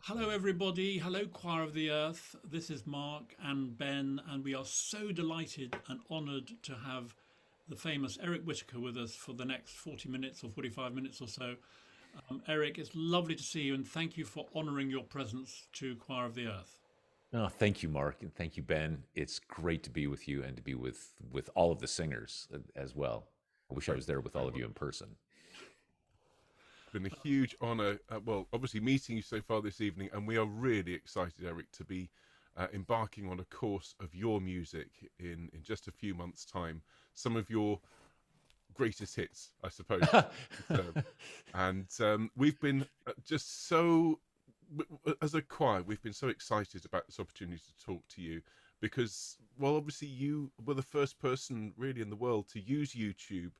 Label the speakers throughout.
Speaker 1: Hello, everybody. Hello, Choir of the Earth. This is Mark and Ben, and we are so delighted and honoured to have the famous Eric Whitacre with us for the next 40 minutes or 45 minutes or so. Eric, it's lovely to see you, and thank you for honouring your presence to Choir of the Earth.
Speaker 2: Oh, thank you, Mark, and thank you, Ben. It's great to be with you and to be with all of the singers as well. I wish I
Speaker 3: Very,
Speaker 2: was there with
Speaker 3: very
Speaker 2: all of
Speaker 3: well.
Speaker 2: you in person.
Speaker 3: It's been a huge honour. Well, obviously meeting you so far this evening, and we are really excited, Eric, to be embarking on a course of your music in just a few months' time. Some of your greatest hits, I suppose. And we've been just so, as a choir, we've been so excited about this opportunity to talk to you because, well, obviously you were the first person really in the world to use YouTube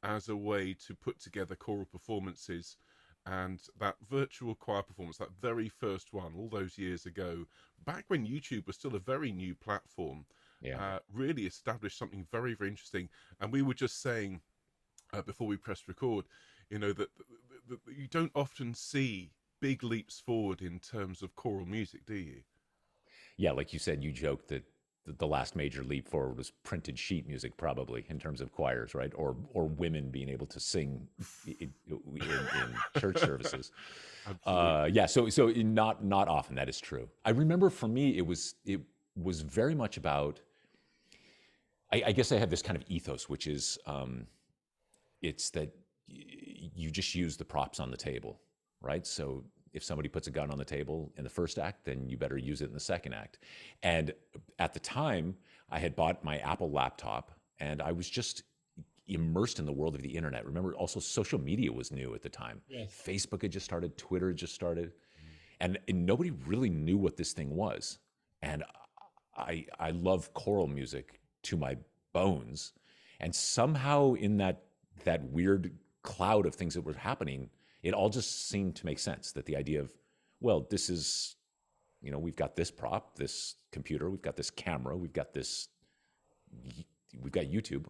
Speaker 3: as a way to put together choral performances. And that virtual choir performance, that very first one, all those years ago, back when YouTube was still a very new platform,
Speaker 2: Yeah.
Speaker 3: really established something very, very interesting. And we were just saying before we pressed record, that you don't often see big leaps forward in terms of choral music, do you?
Speaker 2: Yeah, like you said, you joked that the last major leap forward was printed sheet music, probably in terms of choirs, right? Or women being able to sing in church services.
Speaker 3: Absolutely.
Speaker 2: Yeah, so not often. That is true. I remember for me, it was very much about. I guess I have this kind of ethos, which is it's that you just use the props on the table, right? So if somebody puts a gun on the table in the first act, then you better use it in the second act. And at the time, I had bought my Apple laptop and I was just immersed in the world of the internet. Remember, also social media was new at the time.
Speaker 1: Yes.
Speaker 2: Facebook had just started, Twitter had just started,
Speaker 3: Mm.
Speaker 2: and nobody really knew what this thing was. And I love choral music to my bones, and somehow in that weird cloud of things that were happening, it all just seemed to make sense. That the idea of, well, this is, we've got this prop, this computer, we've got this camera, we've got YouTube.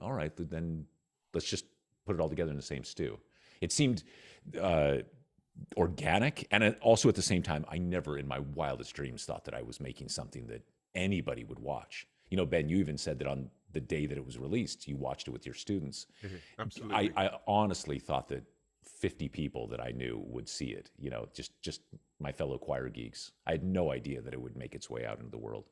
Speaker 2: All right, then let's just put it all together in the same stew. It seemed uh, organic, and also at the same time, I never in my wildest dreams thought that I was making something that anybody would watch. Ben, you even said that on the day that it was released, you watched it with your students. I,
Speaker 3: Absolutely.
Speaker 2: I honestly thought that 50 people that I knew would see it. Just my fellow choir geeks. I had no idea that it would make its way out into the world.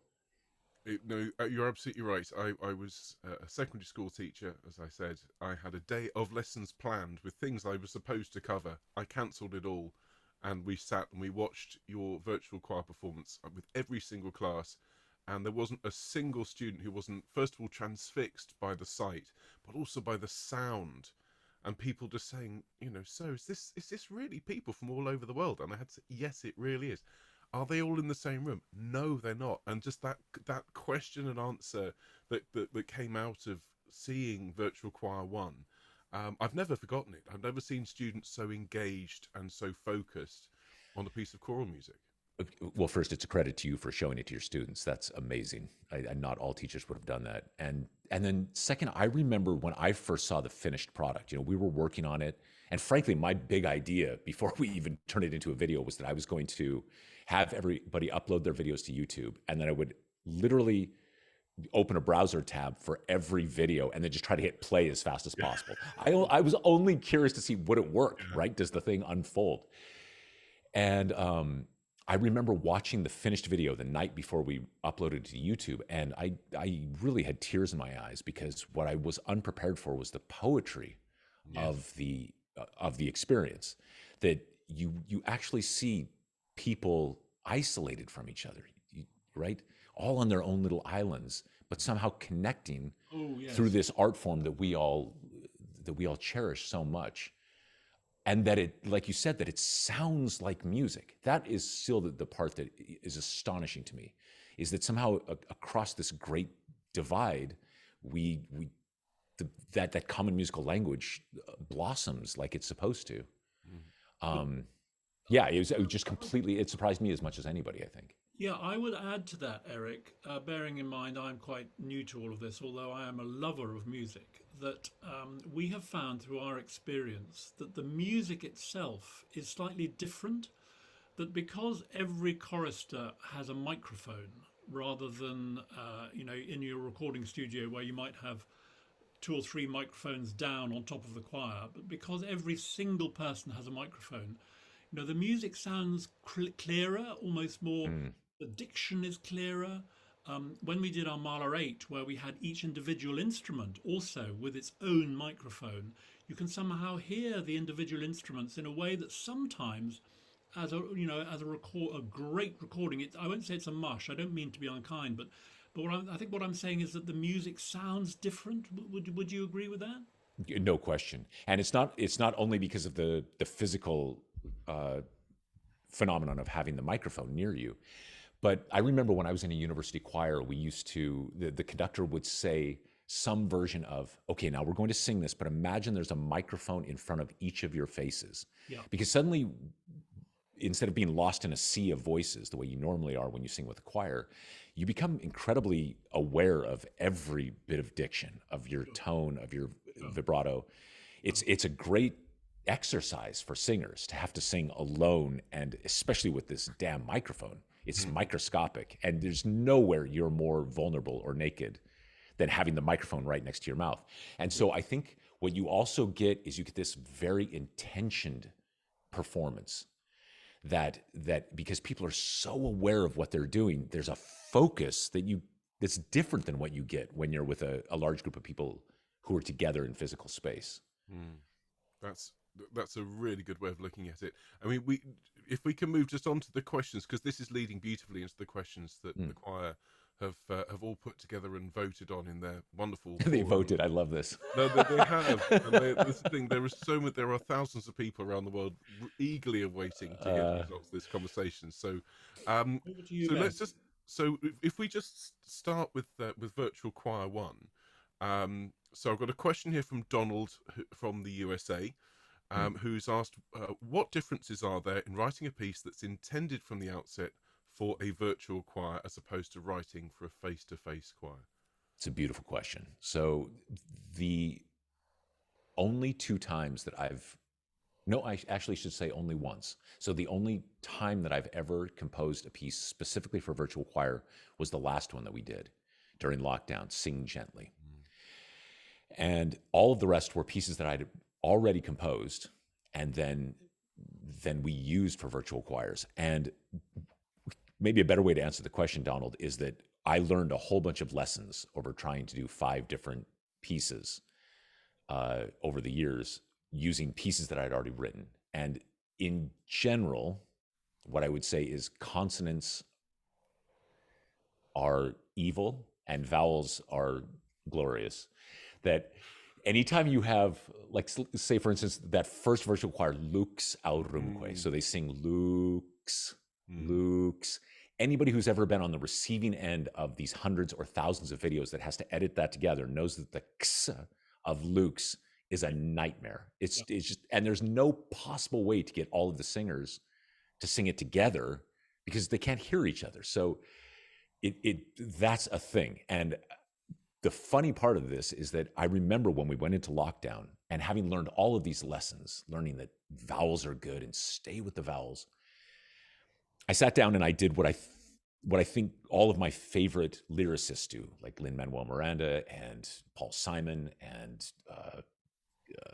Speaker 3: No, you're absolutely right. I was a secondary school teacher, as I said. I had a day of lessons planned with things I was supposed to cover. I cancelled it all, and we sat and we watched your virtual choir performance with every single class. And there wasn't a single student who wasn't, first of all, transfixed by the sight, but also by the sound. And people just saying, so is this really people from all over the world? And I had to say, yes, it really is. Are they all in the same room? No, they're not. And just that question and answer that came out of seeing Virtual Choir One, I've never forgotten it. I've never seen students so engaged and so focused on a piece of choral music.
Speaker 2: Well, first, it's a credit to you for showing it to your students. That's amazing. Not all teachers would have done that. And then second, I remember when I first saw the finished product. We were working on it, and frankly, my big idea before we even turned it into a video was that I was going to have everybody upload their videos to YouTube, and then I would literally open a browser tab for every video and then just try to hit play as fast as possible. I was only curious to see would it work,
Speaker 3: Yeah.
Speaker 2: right? Does the thing unfold? And I remember watching the finished video the night before we uploaded it to YouTube, and I really had tears in my eyes because what I was unprepared for was the poetry
Speaker 3: Yes.
Speaker 2: of the experience. That you actually see people isolated from each other, right? All on their own little islands, but somehow connecting
Speaker 1: Oh,
Speaker 2: through
Speaker 1: yes.
Speaker 2: this art form that we all cherish so much, and that it, like you said, that it sounds like music. That is still the part that is astonishing to me, is that somehow across this great divide, we that common musical language blossoms like it's supposed to.
Speaker 3: Mm.
Speaker 1: But
Speaker 2: um yeah, it was just completely, it surprised me as much as anybody, I think.
Speaker 1: yeah, I would add to that, Eric, bearing in mind I'm quite new to all of this, although I am a lover of music, that we have found through our experience that the music itself is slightly different. that because every chorister has a microphone rather than, in your recording studio where you might have two or three microphones down on top of the choir, but because every single person has a microphone, the music sounds clearer, almost more,
Speaker 2: Mm.
Speaker 1: the diction is clearer. When we did our Mahler 8, where we had each individual instrument also with its own microphone, you can somehow hear the individual instruments in a way that sometimes, a great recording, I won't say it's a mush. I don't mean to be unkind, but I think what I'm saying is that the music sounds different. Would you agree with that?
Speaker 2: No question. And it's not only because of the physical phenomenon of having the microphone near you, but I remember when I was in a university choir, we used to the conductor would say some version of, okay, now we're going to sing this, but imagine there's a microphone in front of each of your faces.
Speaker 1: Yeah.
Speaker 2: Because suddenly, instead of being lost in a sea of voices the way you normally are when you sing with a choir, you become incredibly aware of every bit of diction, of your tone, of your vibrato. It's a great exercise for singers to have to sing alone, and especially with this damn microphone. It's microscopic, and there's nowhere you're more vulnerable or naked than having the microphone right next to your mouth. And so I think what you also get is you get this very intentioned performance that because people are so aware of what they're doing, there's a focus that's different than what you get when you're with a large group of people who are together in physical space.
Speaker 3: Mm. That's a really good way of looking at it. I mean, if we can move just on to the questions, because this is leading beautifully into the questions that the choir have all put together and voted on in their wonderful.
Speaker 2: They
Speaker 3: forum.
Speaker 2: voted. I love this.
Speaker 3: No, they have. And this is the thing. There are thousands of people around the world eagerly awaiting to hear the results of this conversation. So,
Speaker 1: Over to you, Ben.
Speaker 3: let's just. So if we just start with Virtual Choir 1. So I've got a question here from Donald from the USA. Who's asked, what differences are there in writing a piece that's intended from the outset for a virtual choir as opposed to writing for a face-to-face choir?
Speaker 2: It's a beautiful question. So the only two times that I actually should say only once. So the only time that I've ever composed a piece specifically for virtual choir was the last one that we did during lockdown, Sing Gently. And all of the rest were pieces that I'd already composed and then we used for virtual choirs. And maybe a better way to answer the question, Donald, is that I learned a whole bunch of lessons over trying to do 5 different pieces over the years using pieces that I'd already written. And in general, what I would say is consonants are evil and vowels are glorious. That anytime you have, like, say, for instance, that first virtual choir, lux aurumque. So they sing lux, lux. Anybody who's ever been on the receiving end of these hundreds or thousands of videos that has to edit that together knows that the x of lux is a nightmare. It's just, and there's no possible way to get all of the singers to sing it together because they can't hear each other. So that's a thing. And the funny part of this is that I remember when we went into lockdown and having learned all of these lessons, learning that vowels are good and stay with the vowels, I sat down and I did what I think all of my favorite lyricists do, like Lin-Manuel Miranda and Paul Simon and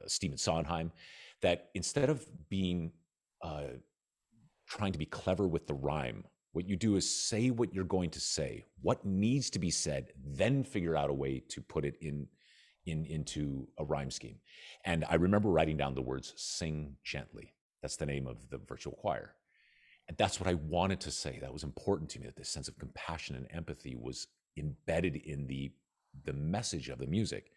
Speaker 2: Stephen Sondheim, that instead of being trying to be clever with the rhyme, what you do is say what you're going to say, what needs to be said, then figure out a way to put it into a rhyme scheme. And I remember writing down the words "sing gently." That's the name of the virtual choir. And that's what I wanted to say. That was important to me, that this sense of compassion and empathy was embedded in the message of the music.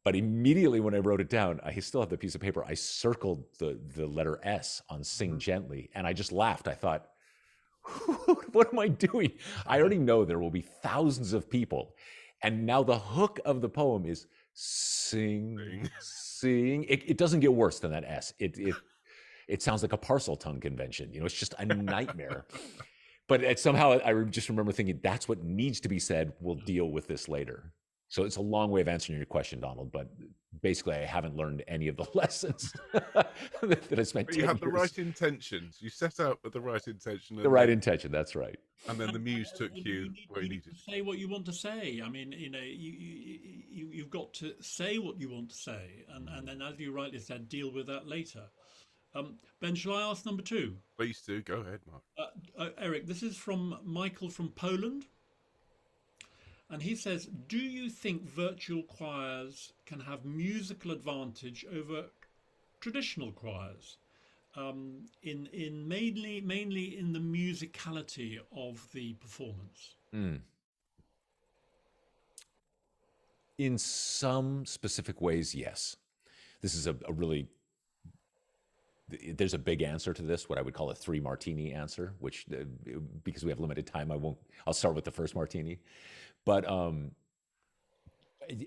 Speaker 2: But immediately when I wrote it down, I still have the piece of paper, I circled the letter S on "sing gently," and I just laughed. I thought, what am I doing? I already know there will be thousands of people. And now the hook of the poem is sing, sing. It doesn't get worse than that S. It sounds like a parcel tongue convention. It's just a nightmare. But somehow I just remember thinking, that's what needs to be said. We'll deal with this later. So it's a long way of answering your question, Donald, but basically I haven't learned any of the lessons that I spent
Speaker 3: But
Speaker 2: 10
Speaker 3: you had the
Speaker 2: years.
Speaker 3: right intentions. You set out with the right intention.
Speaker 2: The right intention, that's right.
Speaker 3: And then the muse took
Speaker 1: And
Speaker 3: you where
Speaker 1: you
Speaker 3: you
Speaker 1: need
Speaker 3: needed.
Speaker 1: to say what you want to say. I mean, you've got to say what you want to say, and then, as you rightly said, deal with that later. Ben, shall I ask number two?
Speaker 3: Please do. Go ahead, Mark.
Speaker 1: Eric, this is from Michael from Poland. And he says, do you think virtual choirs can have musical advantage over traditional choirs? In mainly in the musicality of the performance.
Speaker 2: In some specific ways, yes. This is a really, there's a big answer to this, what I would call a 3 martini answer, which because we have limited time, I'll start with the first martini. But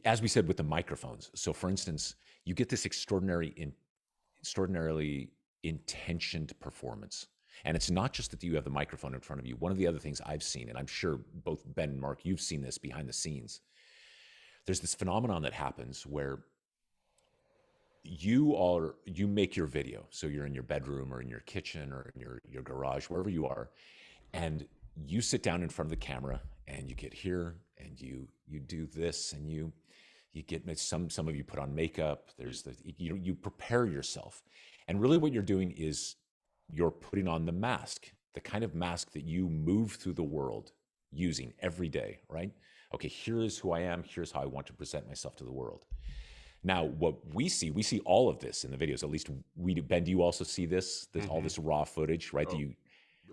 Speaker 2: as we said with the microphones, so for instance, you get this extraordinarily intentioned performance. And it's not just that you have the microphone in front of you. One of the other things I've seen, and I'm sure both Ben and Mark, you've seen this behind the scenes, there's this phenomenon that happens where you make your video. So you're in your bedroom or in your kitchen or in your garage, wherever you are, and you sit down in front of the camera and you get here and you do this and you get some of you put on makeup. There's you prepare yourself. And really what you're doing is you're putting on the mask, the kind of mask that you move through the world using every day, right? Okay, here's who I am. Here's how I want to present myself to the world. Now, what we see all of this in the videos. At least we do. Ben, do you also see this all this raw footage, right?
Speaker 3: Oh,
Speaker 2: Do you,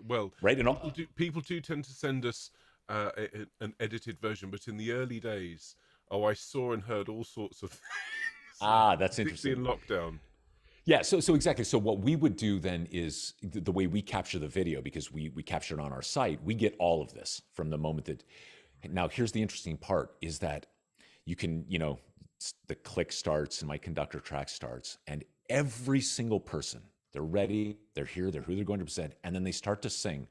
Speaker 3: well,
Speaker 2: right? And
Speaker 3: people do tend to send us an edited version, but in the early days, I saw and heard all sorts of things.
Speaker 2: That's
Speaker 3: particularly
Speaker 2: interesting.
Speaker 3: in lockdown.
Speaker 2: Yeah, so exactly. So what we would do then is the way we capture the video, because we capture it on our site, we get all of this from the moment that. Now, here's the interesting part is that you can, the click starts and my conductor track starts, and every single person, they're ready, they're here, they're who they're going to present, and then they start to sing.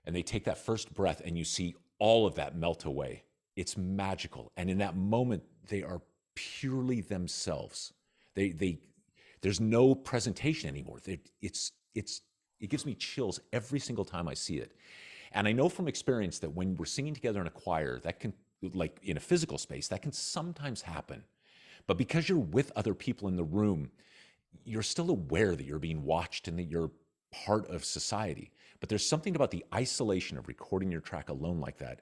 Speaker 2: And they take that first breath and you see all of that melt away. It's magical. And in that moment, they are purely themselves. There's no presentation anymore. It gives me chills every single time I see it. And I know from experience that when we're singing together in a choir, that can, like in a physical space, that can sometimes happen. But because you're with other people in the room, you're still aware that you're being watched and that you're part of society. But there's something about the isolation of recording your track alone like that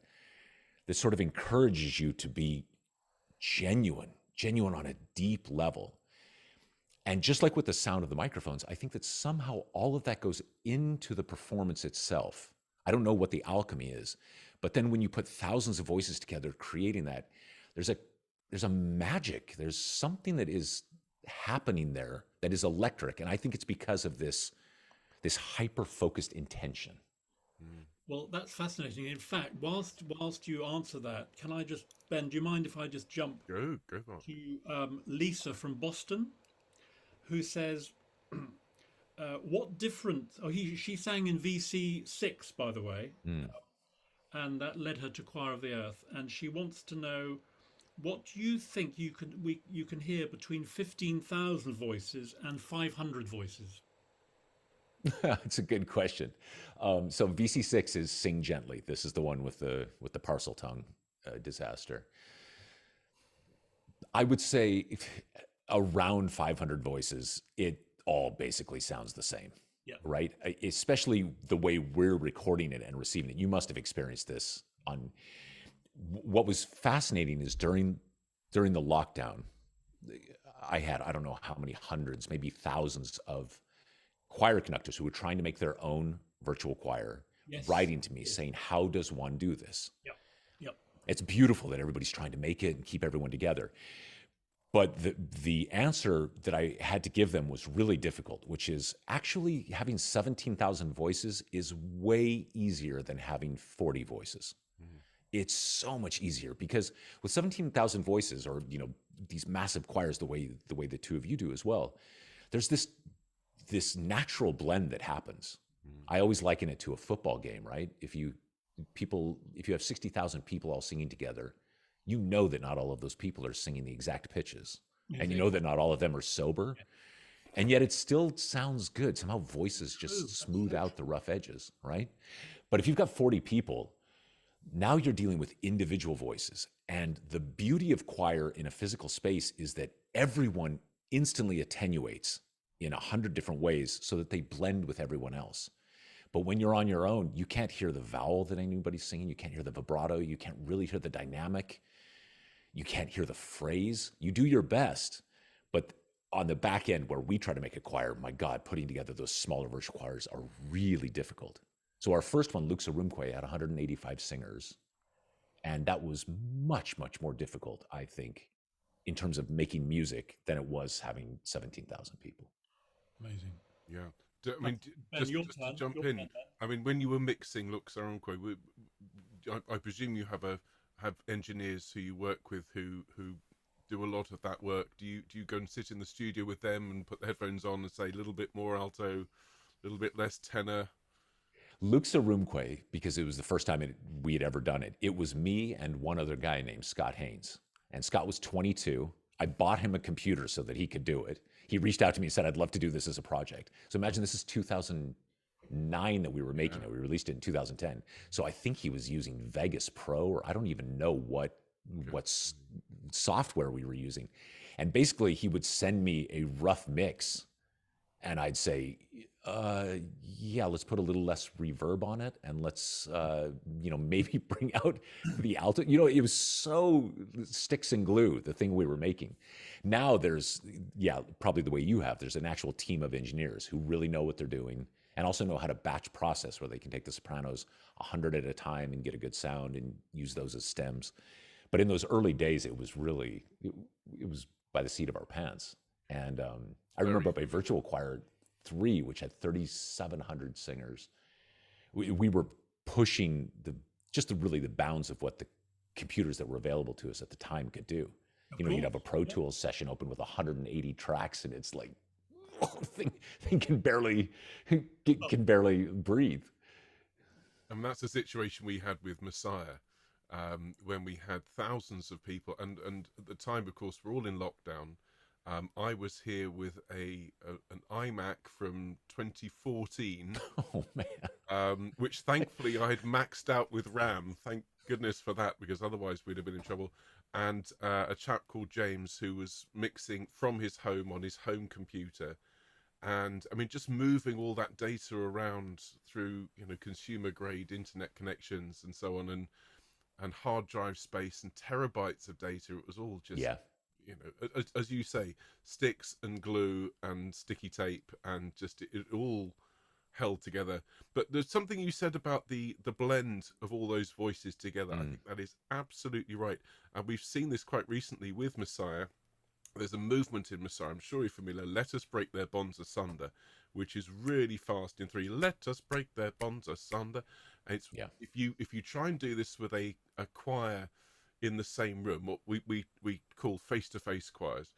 Speaker 2: sort of encourages you to be genuine on a deep level. And just like with the sound of the microphones, I think that somehow all of that goes into the performance itself. I don't know what the alchemy is, but then when you put thousands of voices together creating that, there's a magic. There's something that is happening there that is electric, and I think it's because of this hyper-focused intention.
Speaker 1: Well, that's fascinating. In fact, whilst you answer that, can I just, Ben, do you mind if I just jump
Speaker 3: Go on.
Speaker 1: to Lisa from Boston, who says, what difference? She sang in VC6, by the way, and that led her to Choir of the Earth. And she wants to know what you think you can hear between 15,000 voices and 500 voices.
Speaker 2: It's a good question. So VC6 is Sing Gently. This is the one with the parcel tongue disaster. I would say around 500 voices, it all basically sounds the same.
Speaker 1: Yeah.
Speaker 2: Right? Especially the way we're recording it and receiving it. You must have experienced this on. What was fascinating is during the lockdown, I don't know how many hundreds, maybe thousands of choir conductors who were trying to make their own virtual choir, writing to me saying, how does one do this?
Speaker 1: Yep.
Speaker 2: It's beautiful that everybody's trying to make it and keep everyone together. But the answer that I had to give them was really difficult, which is actually having 17,000 voices is way easier than having 40 voices. Mm-hmm. It's so much easier because with 17,000 voices, or these massive choirs, the way the two of you do as well, there's this natural blend that happens. I always liken it to a football game, right? If you have 60,000 people all singing together, you know that not all of those people are singing the exact pitches. and you
Speaker 1: Music.
Speaker 2: know that not all of them are sober, and yet it still sounds good. Somehow voices
Speaker 1: True.
Speaker 2: just
Speaker 1: That's
Speaker 2: smooth
Speaker 1: so
Speaker 2: out
Speaker 1: true.
Speaker 2: the rough edges, right? But if you've got 40 people, now you're dealing with individual voices. And the beauty of choir in a physical space is that everyone instantly attenuates in 100 different ways so that they blend with everyone else. But when you're on your own, you can't hear the vowel that anybody's singing. You can't hear the vibrato. You can't really hear the dynamic. You can't hear the phrase. You do your best. But on the back end, where we try to make a choir, my God, putting together those smaller version choirs are really difficult. So our first one, Luxa Rumque, had 185 singers. And that was much, much more difficult, I think, in terms of making music than it was having 17,000 people.
Speaker 1: Amazing.
Speaker 3: Yeah. I
Speaker 1: Right,
Speaker 3: mean,
Speaker 1: Ben, your
Speaker 3: just to
Speaker 1: turn.
Speaker 3: jump
Speaker 1: Your
Speaker 3: in.
Speaker 1: turn then.
Speaker 3: I mean, when you were mixing Lux Aronque, I presume you have engineers who you work with who do a lot of that work. Do you go and sit in the studio with them and put the headphones on and say a little bit more alto, a little bit less tenor?
Speaker 2: Luxa Rumque, because it was the first time we had ever done it, it was me and one other guy named Scott Haynes. And Scott was 22. I bought him a computer so that he could do it. He reached out to me and said, I'd love to do this as a project. So imagine this is 2009 that we were making
Speaker 3: Yeah.
Speaker 2: it. We released it in 2010. So I think he was using Vegas Pro, or I don't even know what
Speaker 3: Okay.
Speaker 2: what software we were using. And basically, he would send me a rough mix, and I'd say, yeah, let's put a little less reverb on it, and let's, maybe bring out the alto. It was so sticks and glue, the thing we were making. Now there's, yeah, probably the way you have, there's an actual team of engineers who really know what they're doing and also know how to batch process where they can take the sopranos 100 at a time and get a good sound and use those as stems. But in those early days, it was really, it was by the seat of our pants. And I
Speaker 3: Very
Speaker 2: remember by
Speaker 3: familiar.
Speaker 2: Virtual Choir 3, which had 3,700 singers, we were pushing really the bounds of what the computers that were available to us at the time could do.
Speaker 1: Of
Speaker 2: You'd have
Speaker 1: course.
Speaker 2: a Pro
Speaker 1: Yeah.
Speaker 2: Tools session open with 180 tracks, and it's like, thing can barely breathe.
Speaker 3: And that's the situation we had with Messiah, when we had thousands of people, and at the time, of course, we're all in lockdown. I was here with an iMac from 2014,
Speaker 2: Oh man.
Speaker 3: which thankfully I had maxed out with RAM. Thank goodness for that, because otherwise we'd have been in trouble. And a chap called James who was mixing from his home on his home computer. And I mean, just moving all that data around through, consumer grade internet connections and so on, and hard drive space and terabytes of data. It was all just,
Speaker 2: Yeah.
Speaker 3: as you say, sticks and glue and sticky tape, and just it all held together. But there's something you said about the blend of all those voices together. I
Speaker 2: Mm.
Speaker 3: think that is absolutely right, and we've seen this quite recently with Messiah. There's a movement in Messiah, I'm sure you're familiar. Let us break their bonds asunder, which is really fast in three. Let us break their bonds asunder. And it's,
Speaker 2: Yeah.
Speaker 3: if you try and do this with a choir in the same room, what we call face to face choirs,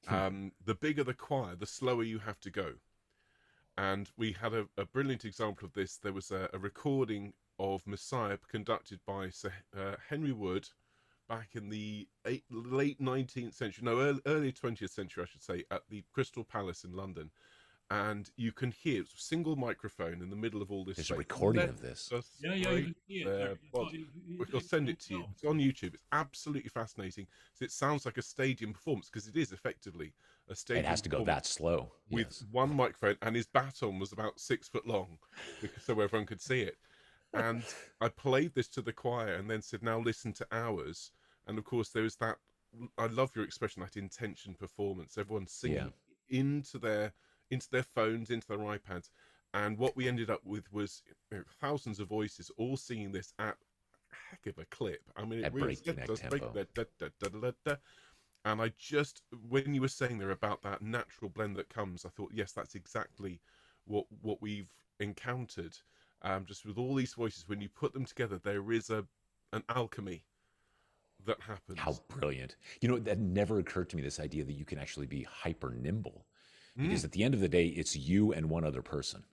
Speaker 3: the bigger the choir, the slower you have to go. And we had a brilliant example of this. There was a recording of Messiah conducted by Sir Henry Wood back in the late 19th century, no, early 20th century, I should say, at the Crystal Palace in London. And you can hear it's a single microphone in the middle of all this
Speaker 2: There's a
Speaker 3: space.
Speaker 2: recording
Speaker 3: Let
Speaker 2: of this.
Speaker 3: us
Speaker 1: Yeah, you
Speaker 3: break
Speaker 1: can see it,
Speaker 3: their
Speaker 1: Eric.
Speaker 3: bonds.
Speaker 1: He
Speaker 3: I'll
Speaker 1: did
Speaker 3: send
Speaker 1: a
Speaker 3: it to you.
Speaker 1: job.
Speaker 3: It's on YouTube. It's absolutely fascinating. So it sounds like a stadium performance, because it is effectively a
Speaker 2: It
Speaker 3: stadium
Speaker 2: has to go
Speaker 3: performance
Speaker 2: that slow.
Speaker 3: with
Speaker 2: Yes.
Speaker 3: one microphone, and his baton was about 6 foot long, so everyone could see it. And I played this to the choir and then said, now listen to ours. And of course, there was that, I love your expression, that intention performance. Everyone
Speaker 2: Yeah.
Speaker 3: singing into their phones, into their iPads. And what we ended up with was, thousands of voices all singing this at a heck of a clip. I mean, it
Speaker 2: At
Speaker 3: really
Speaker 2: breakneck
Speaker 3: does break
Speaker 2: tempo.
Speaker 3: that. And I just, when you were saying there about that natural blend that comes, I thought, yes, that's exactly what we've encountered. Just with all these voices, when you put them together, there is an alchemy that
Speaker 2: How
Speaker 3: happens.
Speaker 2: brilliant. That never occurred to me, this idea that you can actually be hyper nimble. Because
Speaker 3: Mm,
Speaker 2: at the end of the day, it's you and one other person.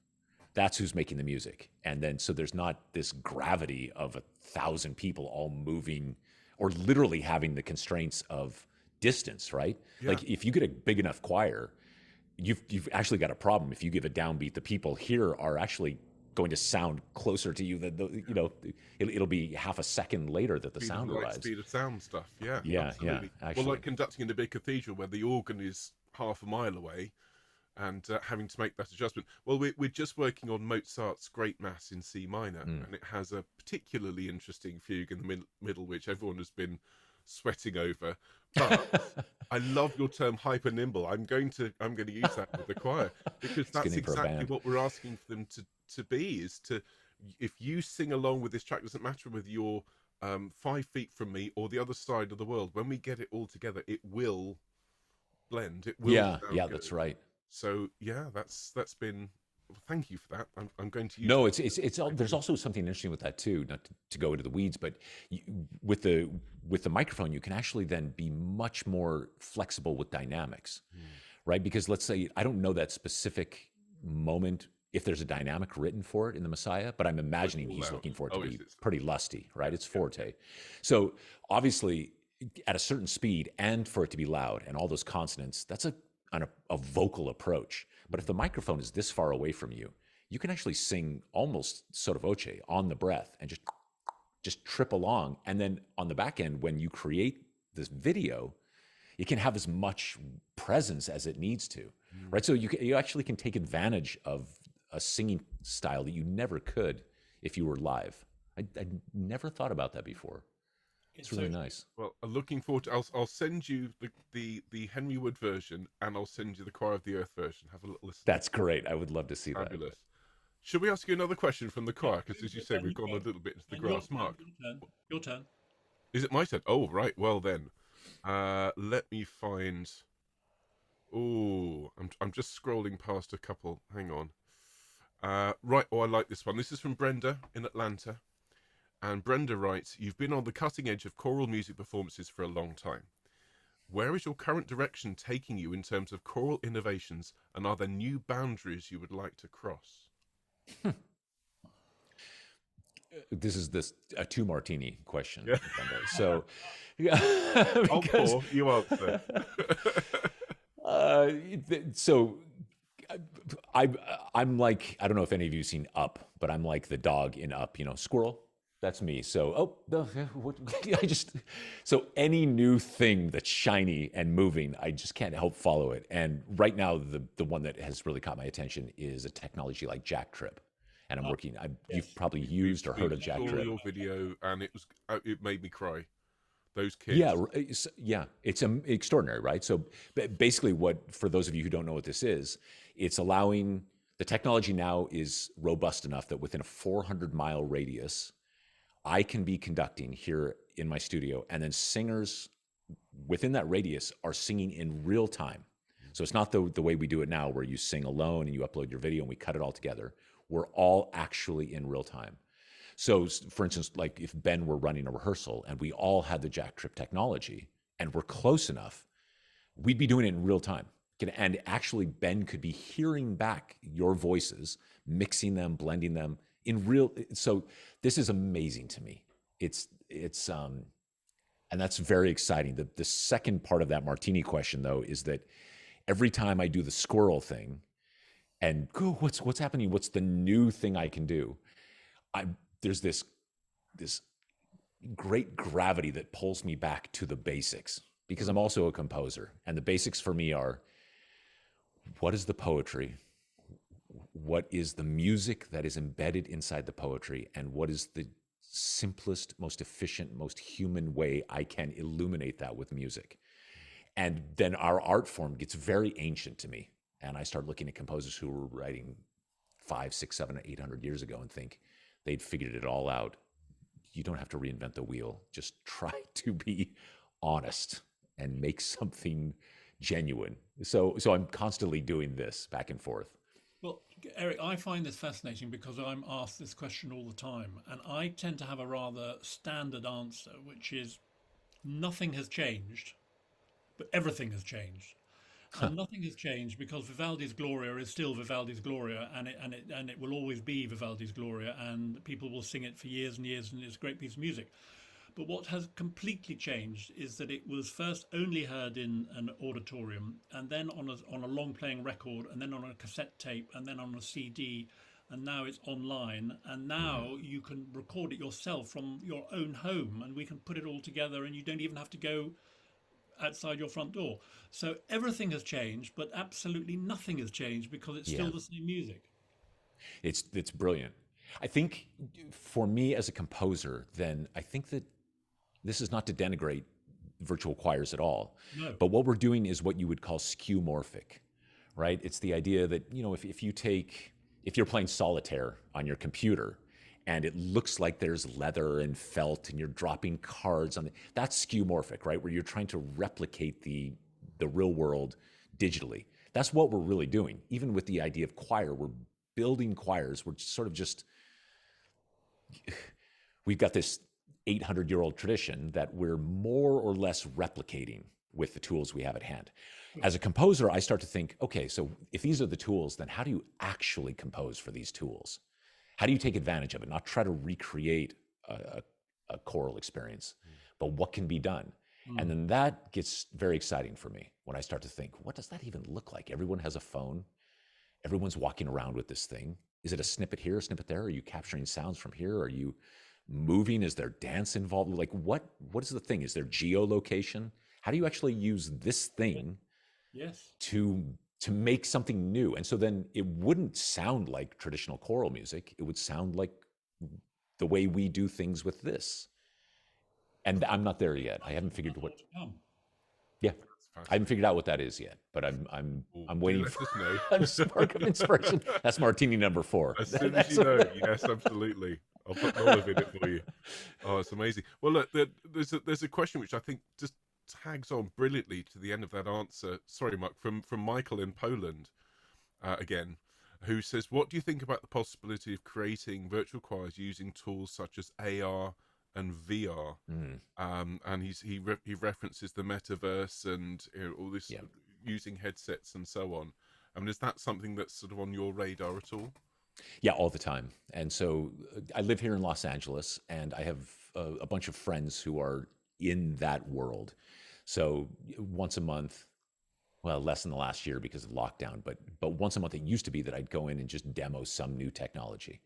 Speaker 2: That's who's making the music. And then, so there's not this gravity of 1,000 people all moving or literally having the constraints of distance, right?
Speaker 3: Yeah.
Speaker 2: Like if you get a big enough choir, you've actually got a problem. If you give a downbeat, the people here are actually going to sound closer to you than it'll be half a second later that the
Speaker 3: Speed of
Speaker 2: sound
Speaker 3: light,
Speaker 2: arrives.
Speaker 3: speed of sound stuff. Yeah,
Speaker 2: Yeah, yeah,
Speaker 3: absolutely. Well,
Speaker 2: actually.
Speaker 3: like conducting in a big cathedral where the organ is half a mile away, and having to make that adjustment. Well, we're just working on Mozart's Great Mass in C minor, and it has a particularly interesting fugue in the middle, which everyone has been sweating over. But I love your term hyper nimble. I'm going to use that with the choir, because
Speaker 2: It's
Speaker 3: that's
Speaker 2: getting for a
Speaker 3: exactly
Speaker 2: band.
Speaker 3: what we're asking for them to be. Is to, if you sing along with this track, doesn't matter whether you're 5 feet from me or the other side of the world. When we get it all together, it will blend. It will
Speaker 2: Yeah,
Speaker 3: sound
Speaker 2: yeah,
Speaker 3: good.
Speaker 2: that's right.
Speaker 3: So yeah, that's been. Well, thank you for that. I'm going to use
Speaker 2: No,
Speaker 3: that.
Speaker 2: there's also something interesting with that too. Not to go into the weeds, but you, with the microphone, you can actually then be much more flexible with dynamics, right? Because let's say I don't know that specific moment if there's a dynamic written for it in the Messiah, but I'm imagining
Speaker 3: all
Speaker 2: he's
Speaker 3: loud.
Speaker 2: looking for it to
Speaker 3: Oh,
Speaker 2: be
Speaker 3: it's
Speaker 2: pretty lusty, right? It's forte. So obviously, at a certain speed, and for it to be loud and all those consonants, that's a vocal approach. But if the microphone is this far away from you, you can actually sing almost sotto voce on the breath and just trip along. And then on the back end, when you create this video, it can have as much presence as it needs to, right? So you actually can take advantage of a singing style that you never could if you were live. I never thought about that before. It's really nice.
Speaker 3: Well, I'm looking forward to. I'll send you the Henry Wood version, and I'll send you the Choir of the Earth version. Have a little listen.
Speaker 2: That's great. I would love to see that.
Speaker 3: Fabulous. Should we ask you another question from the choir? Because as you say,
Speaker 1: Ben,
Speaker 3: we've gone a little bit into the
Speaker 1: Ben,
Speaker 3: grass. Mark,
Speaker 1: your turn. Your turn.
Speaker 3: is it my turn? Oh, right. Well then, let me find. Oh, I'm just scrolling past a couple. Hang on. Right. Oh, I like this one. This is from Brenda in Atlanta. And Brenda writes, "You've been on the cutting edge of choral music performances for a long time. Where is your current direction taking you in terms of choral innovations, and are there new boundaries you would like to cross?"
Speaker 2: This is a two martini question.
Speaker 3: Yeah.
Speaker 2: So, yeah,
Speaker 3: I'll pour, you answer.
Speaker 2: uh, so I'm like, I don't know if any of you have seen Up, but I'm like the dog in Up, squirrel. That's me. So, so any new thing that's shiny and moving, I just can't help follow it. And right now, the one that has really caught my attention is a technology like Jack Trip. And I'm working. You've probably used or heard of Jack
Speaker 3: Saw
Speaker 2: Trip.
Speaker 3: your video, and it made me cry. Those kids.
Speaker 2: Yeah, it's extraordinary, right? So basically, for those of you who don't know what this is, it's allowing the technology now is robust enough that within a 400-mile radius, I can be conducting here in my studio, and then singers within that radius are singing in real time. So it's not the way we do it now, where you sing alone and you upload your video and we cut it all together. We're all actually in real time. So, for instance, like if Ben were running a rehearsal and we all had the Jack Trip technology and we're close enough, we'd be doing it in real time. And actually, Ben could be hearing back your voices, mixing them, blending them in real. So this is amazing to me. And that's very exciting. The second part of that martini question, though, is that every time I do the squirrel thing, and what's happening? What's the new thing I can do? There's this great gravity that pulls me back to the basics, because I'm also a composer, and the basics for me are: what is the poetry? What is the music that is embedded inside the poetry? And what is the simplest, most efficient, most human way I can illuminate that with music? And then our art form gets very ancient to me. And I start looking at composers who were writing 500, 600, 700, 800 years ago and think they'd figured it all out. You don't have to reinvent the wheel. Just try to be honest and make something genuine. So I'm constantly doing this back and forth.
Speaker 1: Well, Eric, I find this fascinating because I'm asked this question all the time, and I tend to have a rather standard answer, which is nothing has changed, but everything has changed. And nothing has changed because Vivaldi's Gloria is still Vivaldi's Gloria, and it will always be Vivaldi's Gloria, and people will sing it for years and years, and it's a great piece of music. But what has completely changed is that it was first only heard in an auditorium, and then on a long playing record, and then on a cassette tape, and then on a CD, and now it's online. And now you can record it yourself from your own home, and we can put it all together, and you don't even have to go outside your front door. So everything has changed, but absolutely nothing has changed because it's
Speaker 2: Yeah.
Speaker 1: still the same music.
Speaker 2: It's brilliant. I think for me as a composer, then I think that this is not to denigrate virtual choirs at all,
Speaker 1: No.
Speaker 2: but what we're doing is what you would call skeuomorphic, right? It's the idea that, if you're playing solitaire on your computer and it looks like there's leather and felt and you're dropping cards that's skeuomorphic, right? Where you're trying to replicate the real world digitally. That's what we're really doing. Even with the idea of choir, we're building choirs. We're sort of just, we've got this 800-year-old tradition that we're more or less replicating with the tools we have at hand. As a composer, I start to think, okay, so if these are the tools, then how do you actually compose for these tools? How do you take advantage of it? Not try to recreate a choral experience, but what can be done? And then that gets very exciting for me when I start to think, what does that even look like? Everyone has a phone. Everyone's walking around with this thing. Is it a snippet here, a snippet there? Are you capturing sounds from here? Are you moving? Is there dance involved? Like what is the thing? Is there geolocation? How do you actually use this thing
Speaker 1: Yes.
Speaker 2: to make something new? And so then it wouldn't sound like traditional choral music. It would sound like the way we do things with this. And I'm not there yet. I haven't figured what. Yeah, I haven't figured out what that is yet. But I'm waiting
Speaker 3: let
Speaker 2: for
Speaker 3: us know.
Speaker 2: a spark of inspiration. That's Martini number 4.
Speaker 3: As soon as you know, yes, absolutely. I'll put Lullaby in it for you. Oh, it's amazing. Well, look, there's a question which I think just tags on brilliantly to the end of that answer. Sorry, Mark, from Michael in Poland, again, who says, "What do you think about the possibility of creating virtual choirs using tools such as AR and VR?" And he references the metaverse and all this using headsets and so on. I mean, is that something that's sort of on your radar at all?
Speaker 2: Yeah, all the time. And so I live here in Los Angeles, and I have a bunch of friends who are in that world. So once a month, well, less in the last year because of lockdown, but once a month it used to be that I'd go in and just demo some new technology.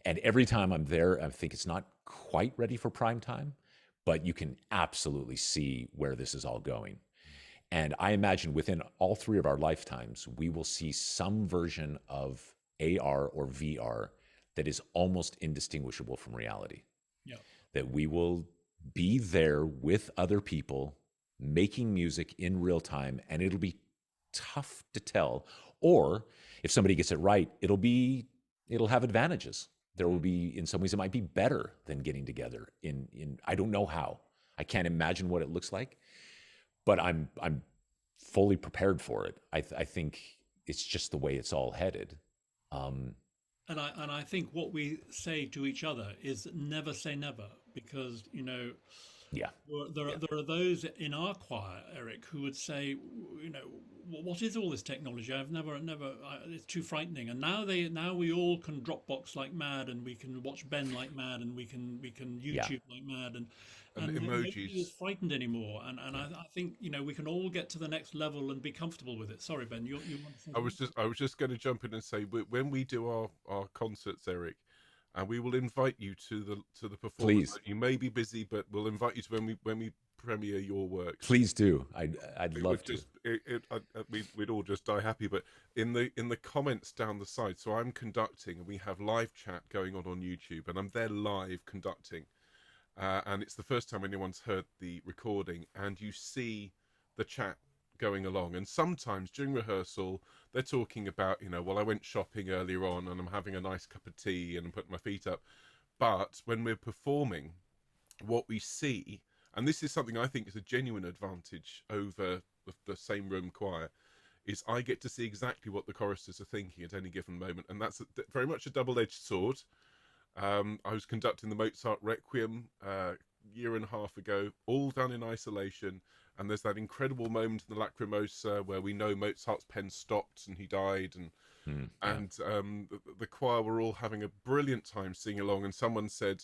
Speaker 2: And every time I'm there, I think it's not quite ready for prime time, but you can absolutely see where this is all going. And I imagine within all 3 of our lifetimes, we will see some version of AR or VR that is almost indistinguishable from reality.
Speaker 1: Yeah.
Speaker 2: That we will be there with other people making music in real time, and it'll be tough to tell. Or if somebody gets it right, it'll have advantages. There will be, in some ways, it might be better than getting together in I don't know how. I can't imagine what it looks like, but I'm fully prepared for it. I think it's just the way it's all headed.
Speaker 1: And I think what we say to each other is never say never, because
Speaker 2: Yeah.
Speaker 1: there are those in our choir, Eric, who would say, what is all this technology? I've never, it's too frightening. And now we all can Dropbox like mad, and we can watch Ben like mad, and we can YouTube like mad, and nobody is
Speaker 3: emojis.
Speaker 1: frightened anymore. And I think we can all get to the next level and be comfortable with it. Sorry, Ben, you want to say something?
Speaker 3: I was just going to jump in and say, when we do our concerts, Eric, and we will invite you to the performance.
Speaker 2: Please.
Speaker 3: You may be busy, but we'll invite you to when we premiere your work.
Speaker 2: Please do. I'd love to.
Speaker 3: We'd all just die happy. But in the comments down the side, so I'm conducting, and we have live chat going on YouTube, and I'm there live conducting, and it's the first time anyone's heard the recording, and you see the chat going along, and sometimes during rehearsal they're talking about, well, I went shopping earlier on and I'm having a nice cup of tea and I'm putting my feet up. But when we're performing, what we see, and this is something I think is a genuine advantage over the same room choir, is I get to see exactly what the choristers are thinking at any given moment, and that's very much a double-edged sword. I was conducting the Mozart Requiem a year and a half ago, all done in isolation, and there's that incredible moment in the Lacrimosa where we know Mozart's pen stopped and he died, and the choir were all having a brilliant time singing along, and someone said,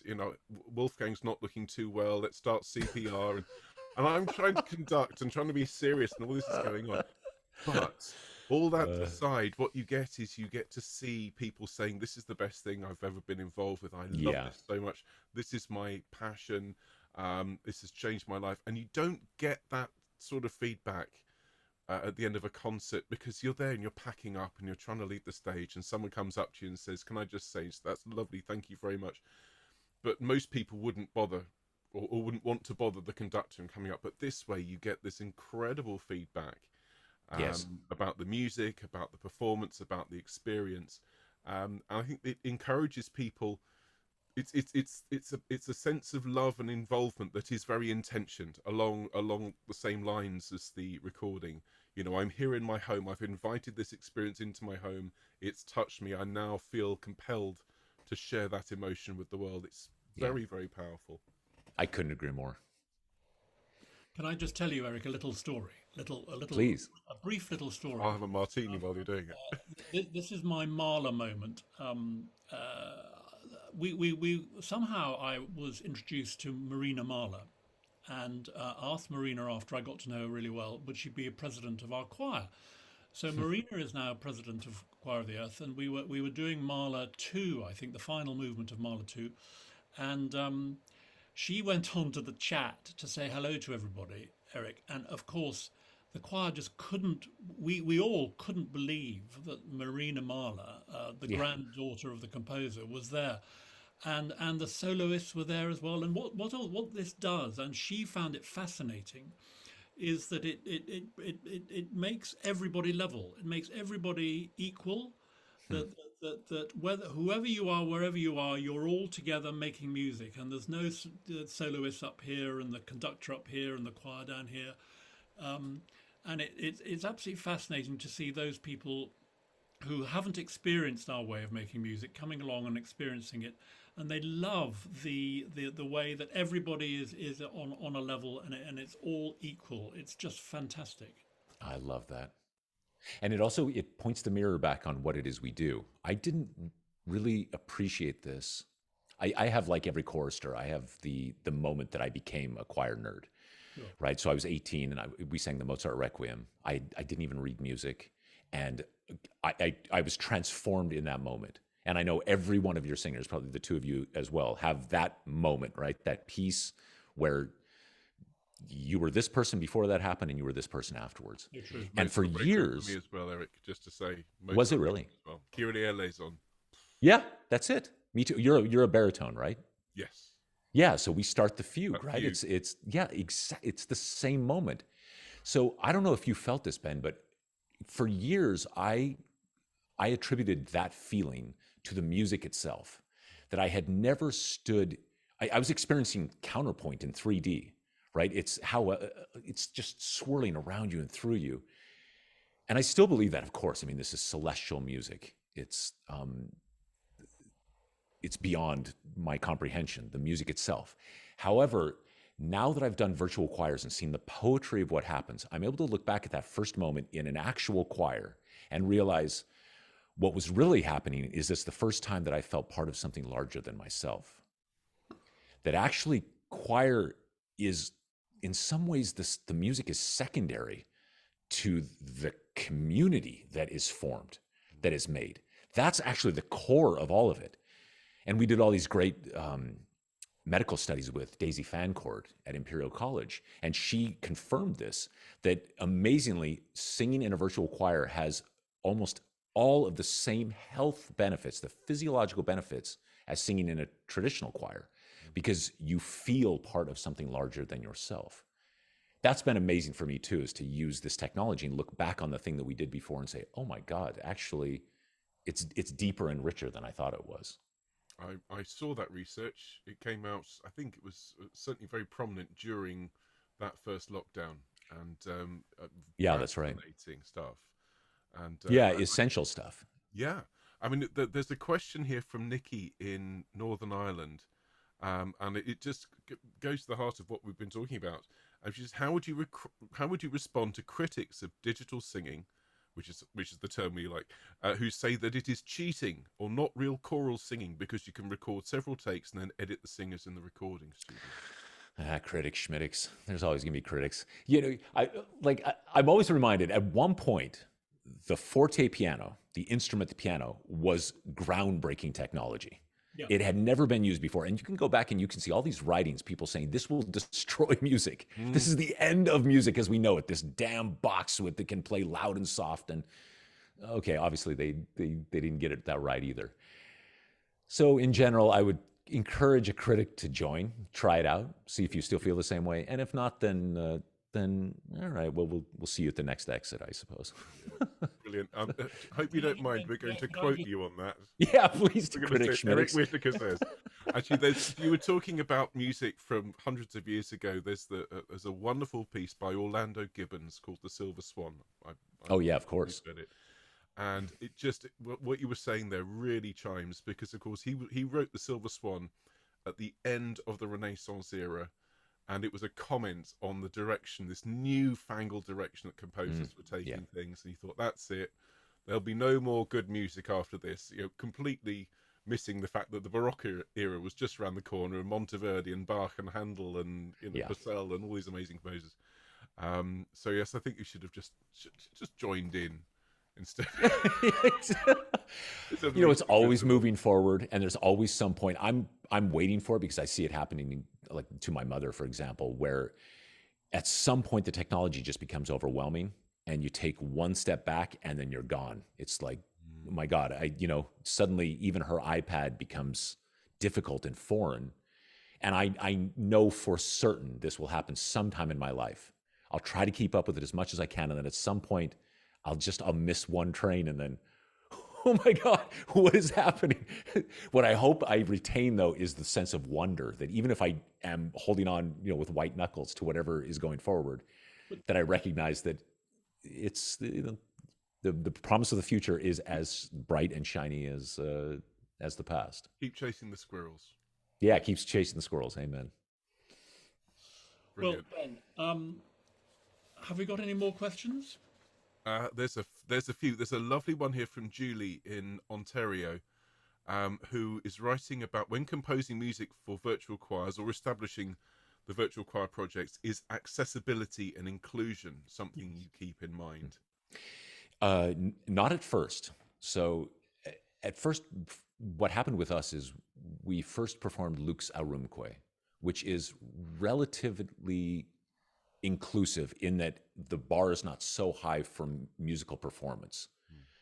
Speaker 3: Wolfgang's not looking too well, let's start CPR, and I'm trying to conduct and trying to be serious, and all this is going on. But all that aside, what you get is you get to see people saying, this is the best thing I've ever been involved with. I love this so much. This is my passion. This has changed my life. And you don't get that sort of feedback at the end of a concert, because you're there and you're packing up and you're trying to leave the stage, and someone comes up to you and says, can I just say, that's lovely, thank you very much. But most people wouldn't bother, or wouldn't want to bother the conductor in coming up. But this way you get this incredible feedback about the music, about the performance, about the experience. And I think it encourages people. It's a sense of love and involvement that is very intentioned along the same lines as the recording. I'm here in my home. I've invited this experience into my home. It's touched me. I now feel compelled to share that emotion with the world. It's very, very powerful.
Speaker 2: I couldn't agree more.
Speaker 1: Can I just tell you, Eric, a little story?
Speaker 2: Please.
Speaker 1: A brief little story.
Speaker 3: I'll have a martini while you're doing
Speaker 1: it. This is my Mahler moment. We somehow I was introduced to Marina Mahler, and asked Marina, after I got to know her really well, would she be a president of our choir? So Marina is now president of Choir of the Earth, and we were doing Mahler 2, I think, the final movement of Mahler 2, and she went on to the chat to say hello to everybody, Eric, and of course the choir just couldn't, we all couldn't believe that Marina Mahler, the granddaughter of the composer, was there. And the soloists were there as well. And what this does, and she found it fascinating, is that it makes everybody level. It makes everybody equal. That whether whoever you are, wherever you are, you're all together making music, and there's no soloists up here and the conductor up here and the choir down here. And it's absolutely fascinating to see those people who haven't experienced our way of making music coming along and experiencing it, and they love the way that everybody is on a level, and it's all equal. It's just fantastic.
Speaker 2: I love that. And it points the mirror back on what it is we do. I didn't really appreciate this. I have, like every chorister, I have the moment that I became a choir nerd. Sure. Right? So I was 18 and we sang the Mozart Requiem. I didn't even read music. And I was transformed in that moment. And I know every one of your singers, probably the two of you as well, have that moment, right? That piece where you were this person before that happened and you were this person afterwards. And for years...
Speaker 3: For me as well, Eric, just to say...
Speaker 2: Was it really?
Speaker 3: Well, Kyrie eleison.
Speaker 2: Yeah, that's it. Me too. You're a baritone, right?
Speaker 3: Yes.
Speaker 2: Yeah, so we start the fugue, right? It's the same moment. So I don't know if you felt this, Ben, but for years I attributed that feeling to the music itself, that I had never stood. I was experiencing counterpoint in 3D, right? It's how it's just swirling around you and through you, and I still believe that. Of course, I mean, this is celestial music. It's beyond my comprehension, the music itself. However, now that I've done virtual choirs and seen the poetry of what happens, I'm able to look back at that first moment in an actual choir and realize what was really happening is this the first time that I felt part of something larger than myself. That actually choir is, in some ways, the music is secondary to the community that is formed, that is made. That's actually the core of all of it. And we did all these great medical studies with Daisy Fancourt at Imperial College, and she confirmed this, that amazingly, singing in a virtual choir has almost all of the same health benefits, the physiological benefits, as singing in a traditional choir, because you feel part of something larger than yourself. That's been amazing for me too, is to use this technology and look back on the thing that we did before and say, oh my God, actually, it's deeper and richer than I thought it was.
Speaker 3: I saw that research. It came out, I think it was certainly very prominent during that first lockdown. And
Speaker 2: yeah, that's right.
Speaker 3: Fascinating stuff. And
Speaker 2: essential stuff.
Speaker 3: Yeah. I mean, there's a question here from Nikki in Northern Ireland, and it just goes to the heart of what we've been talking about. And she says, how would you respond to critics of digital singing, which is the term we like, who say that it is cheating or not real choral singing because you can record several takes and then edit the singers in the recording studio?
Speaker 2: Critics, schmitics. There's always going to be critics. I'm always reminded at one point, the forte piano, the instrument, the piano, was groundbreaking technology.
Speaker 1: Yeah.
Speaker 2: It had never been used before. And you can go back and you can see all these writings, people saying this will destroy music. This is the end of music as we know it. This damn box that can play loud and soft. And okay, obviously they didn't get it that right either. So in general, I would encourage a critic to join, try it out, see if you still feel the same way. And if not, then all right, well, we'll see you at the next exit, I suppose.
Speaker 3: Brilliant. I hope you don't mind. We're going to quote you on that.
Speaker 2: Yeah, please,
Speaker 3: We're
Speaker 2: critic
Speaker 3: going to say, Eric
Speaker 2: schmitics.
Speaker 3: Whitacre says. Actually, you were talking about music from hundreds of years ago. There's a wonderful piece by Orlando Gibbons called "The Silver Swan."
Speaker 2: Oh yeah, of course.
Speaker 3: Read it. And it just, what you were saying there really chimes, because of course he wrote The Silver Swan at the end of the Renaissance era, and it was a comment on the direction, this newfangled direction that composers were taking things. And he thought, that's it, there'll be no more good music after this. Completely missing the fact that the Baroque era was just around the corner, and Monteverdi and Bach and Handel and Purcell and all these amazing composers. So yes, I think you should have just joined in. Instead,
Speaker 2: it's always moving forward, and there's always some point. I'm waiting for it because I see it happening, like to my mother, for example, where at some point the technology just becomes overwhelming, and you take one step back, and then you're gone. It's like, oh my God, suddenly even her iPad becomes difficult and foreign, and I know for certain this will happen sometime in my life. I'll try to keep up with it as much as I can, and then at some point, I'll miss one train and then, oh my God, what is happening? What I hope I retain, though, is the sense of wonder that even if I am holding on, with white knuckles to whatever is going forward, that I recognize that it's the promise of the future is as bright and shiny as the past.
Speaker 3: Keep chasing the squirrels.
Speaker 2: Yeah, it keeps chasing the squirrels. Amen.
Speaker 3: Brilliant.
Speaker 1: Well, Ben, have we got any more questions?
Speaker 3: There's a few. There's a lovely one here from Julie in Ontario, who is writing about when composing music for virtual choirs or establishing the virtual choir projects, is accessibility and inclusion something you keep in mind?
Speaker 2: Not at first. So at first, what happened with us is we first performed Lux Aurumque, which is relatively inclusive in that the bar is not so high for musical performance.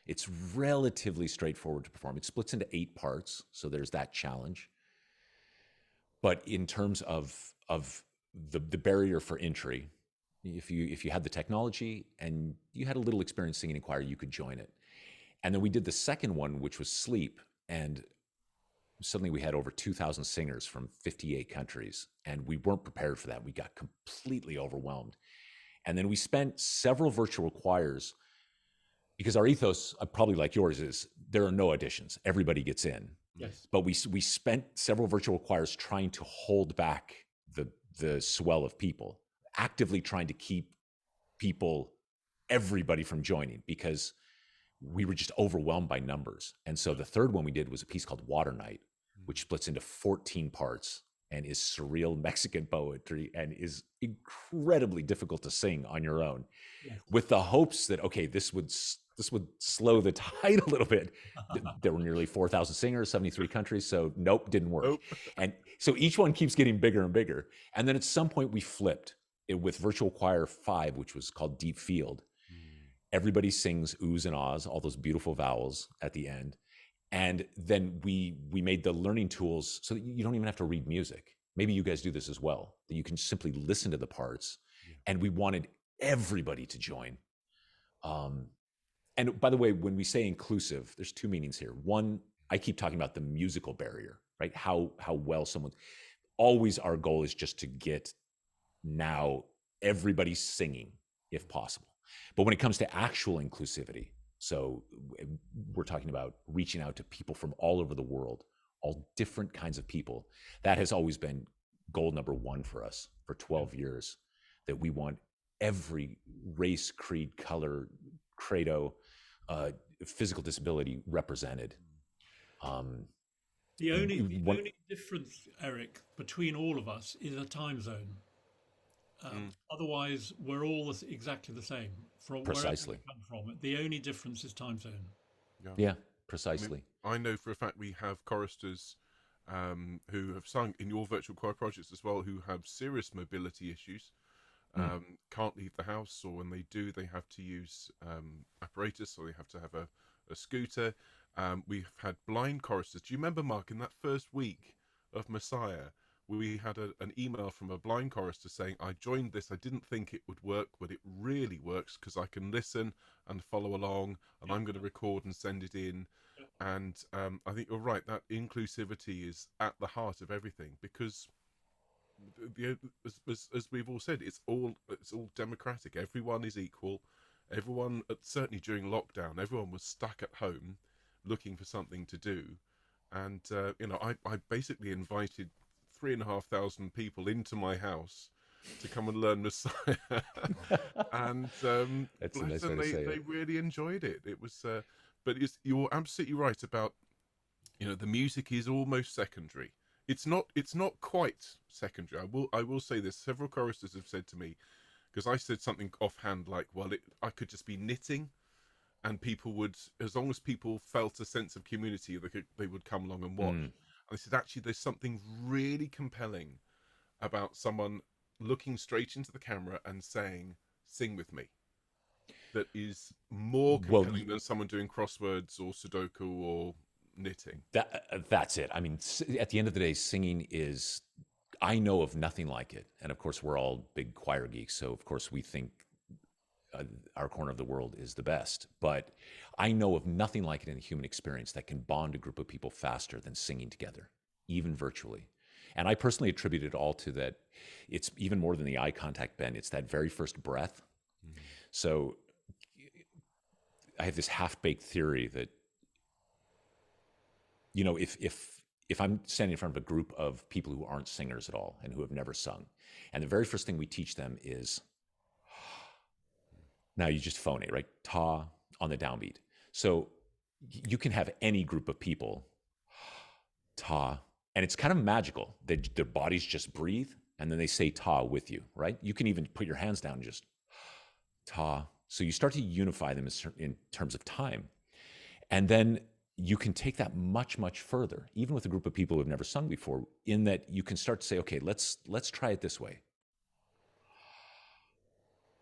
Speaker 2: It's relatively straightforward to perform. It splits into 8 parts, so there's that challenge. But in terms of the barrier for entry, if you had the technology and you had a little experience singing in choir, you could join it. And then we did the second one, which was Sleep, and suddenly we had over 2,000 singers from 58 countries, and we weren't prepared for that. We got completely overwhelmed. And then we spent several virtual choirs, because our ethos, probably like yours, is there are no auditions. Everybody gets in.
Speaker 1: Yes.
Speaker 2: But we spent several virtual choirs trying to hold back the swell of people, actively trying to keep everybody from joining, because we were just overwhelmed by numbers. And so the third one we did was a piece called Water Night, which splits into 14 parts and is surreal Mexican poetry and is incredibly difficult to sing on your own, with the hopes that, okay, this would slow the tide a little bit. There were nearly 4,000 singers, 73 countries. So nope, didn't work. Nope. And so each one keeps getting bigger and bigger. And then at some point we flipped it with Virtual Choir 5, which was called Deep Field. Everybody sings oohs and ahs, all those beautiful vowels at the end. And then we made the learning tools so that you don't even have to read music. Maybe you guys do this as well, that you can simply listen to the parts. And we wanted everybody to join. And by the way, when we say inclusive, there's 2 meanings here. One, I keep talking about the musical barrier, right? How well someone, always our goal is just to get now everybody singing if possible. But when it comes to actual inclusivity, so we're talking about reaching out to people from all over the world, all different kinds of people. That has always been goal number 1 for us for 12 years, that we want every race, creed, color, credo, physical disability represented.
Speaker 1: The only difference, Eric, between all of us is a time zone. Otherwise, we're all exactly the same from wherever we
Speaker 2: Precisely.
Speaker 1: come from. The only difference is time zone.
Speaker 2: Yeah,
Speaker 3: I
Speaker 2: precisely.
Speaker 3: mean, I know for a fact we have choristers who have sung in your virtual choir projects as well, who have serious mobility issues, can't leave the house, or when they do, they have to use apparatus, or they have to have a scooter. We've had blind choristers. Do you remember, Mark, in that first week of Messiah, we had an email from a blind chorister saying, I joined this, I didn't think it would work, but it really works because I can listen and follow along, and I'm going to record and send it in. And I think you're right, that inclusivity is at the heart of everything, because as we've all said, it's all democratic. Everyone is equal. Everyone, certainly during lockdown, everyone was stuck at home looking for something to do. And I basically invited 3,500 people into my house to come and learn Messiah, and
Speaker 2: That's a
Speaker 3: bless
Speaker 2: nice way
Speaker 3: them,
Speaker 2: to say
Speaker 3: they
Speaker 2: it.
Speaker 3: really enjoyed it. It was, but you're absolutely right about, the music is almost secondary. It's not quite secondary. I will say this. Several choristers have said to me, because I said something offhand like, well, I could just be knitting, and people would, as long as people felt a sense of community, they would come along and watch. And I said, actually, there's something really compelling about someone looking straight into the camera and saying, "Sing with me," that is more
Speaker 2: Well,
Speaker 3: compelling than someone doing crosswords or Sudoku or knitting.
Speaker 2: that's it. I mean, at the end of the day, singing is, I know of nothing like it. And of course, we're all big choir geeks. So, of course, we think our corner of the world is the best. But I know of nothing like it in the human experience that can bond a group of people faster than singing together, even virtually. And I personally attribute it all to that. It's even more than the eye contact, Ben. It's that very first breath. So I have this half-baked theory that, if I'm standing in front of a group of people who aren't singers at all and who have never sung, and the very first thing we teach them is, now you just phone it, right? Ta on the downbeat. So you can have any group of people, ta, and it's kind of magical. Their bodies just breathe, and then they say ta with you, right? You can even put your hands down and just ta. So you start to unify them in terms of time. And then you can take that much, much further, even with a group of people who have never sung before, in that you can start to say, okay, let's try it this way.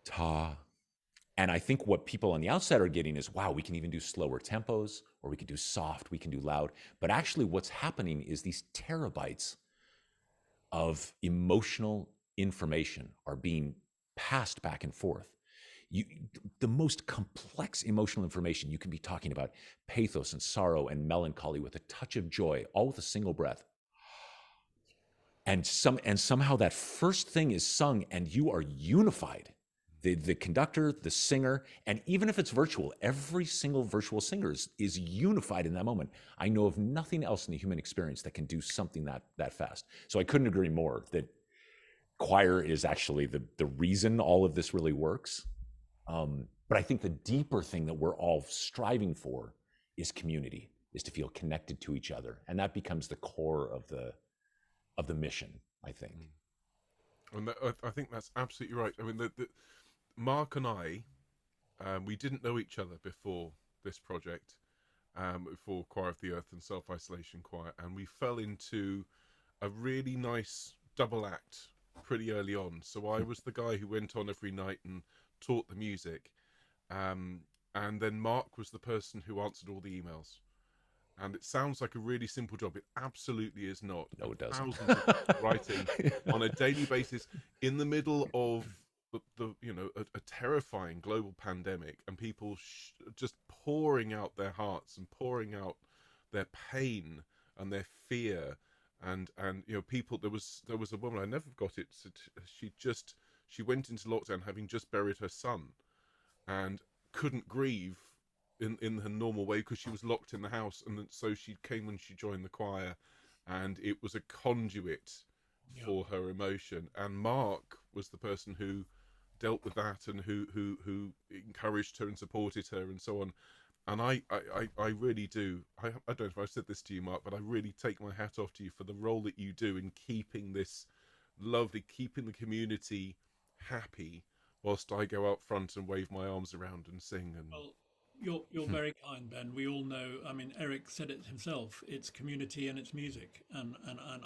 Speaker 2: Ta. And I think what people on the outside are getting is, wow, we can even do slower tempos, or we can do soft, we can do loud. But actually what's happening is these terabytes of emotional information are being passed back and forth. The most complex emotional information, you can be talking about pathos and sorrow and melancholy with a touch of joy, all with a single breath. And somehow that first thing is sung and you are unified. The conductor, the singer, and even if it's virtual, every single virtual singer is unified in that moment. I know of nothing else in the human experience that can do something that fast. So I couldn't agree more that choir is actually the reason all of this really works. But I think the deeper thing that we're all striving for is community, is to feel connected to each other. And that becomes the core of the mission, I think.
Speaker 3: And I think that's absolutely right. I mean, Mark and I, we didn't know each other before this project, before Choir of the Earth and Self-Isolation Choir, and we fell into a really nice double act pretty early on. So I was the guy who went on every night and taught the music, and then Mark was the person who answered all the emails. And it sounds like a really simple job. It absolutely is not.
Speaker 2: No, it doesn't.
Speaker 3: Thousands of people writing on a daily basis in the middle of a terrifying global pandemic, and people just pouring out their hearts and pouring out their pain and their fear, and people. There was a woman, I never forgot it. She went into lockdown having just buried her son, and couldn't grieve in her normal way because she was locked in the house, and so she came when she joined the choir, and it was a conduit for her emotion. And Mark was the person who dealt with that, and who encouraged her and supported her and so on. And I really do. I don't know if I've said this to you, Mark, but I really take my hat off to you for the role that you do in keeping this lovely, keeping the community happy, whilst I go out front and wave my arms around and sing. And
Speaker 1: Well, you're very kind, Ben. We all know. I mean, Eric said it himself. It's community and it's music, and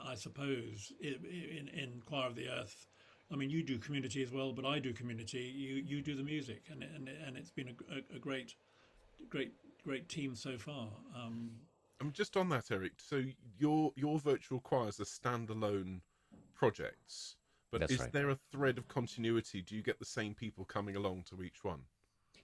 Speaker 1: I suppose in Choir of the Earth, I mean, you do community as well, but I do community. You do the music, and it's been a great, great, great team so far.
Speaker 3: I'm just on that, Eric. So your virtual choirs are standalone projects, but
Speaker 2: That's
Speaker 3: is
Speaker 2: right.
Speaker 3: there a thread of continuity? Do you get the same people coming along to each one?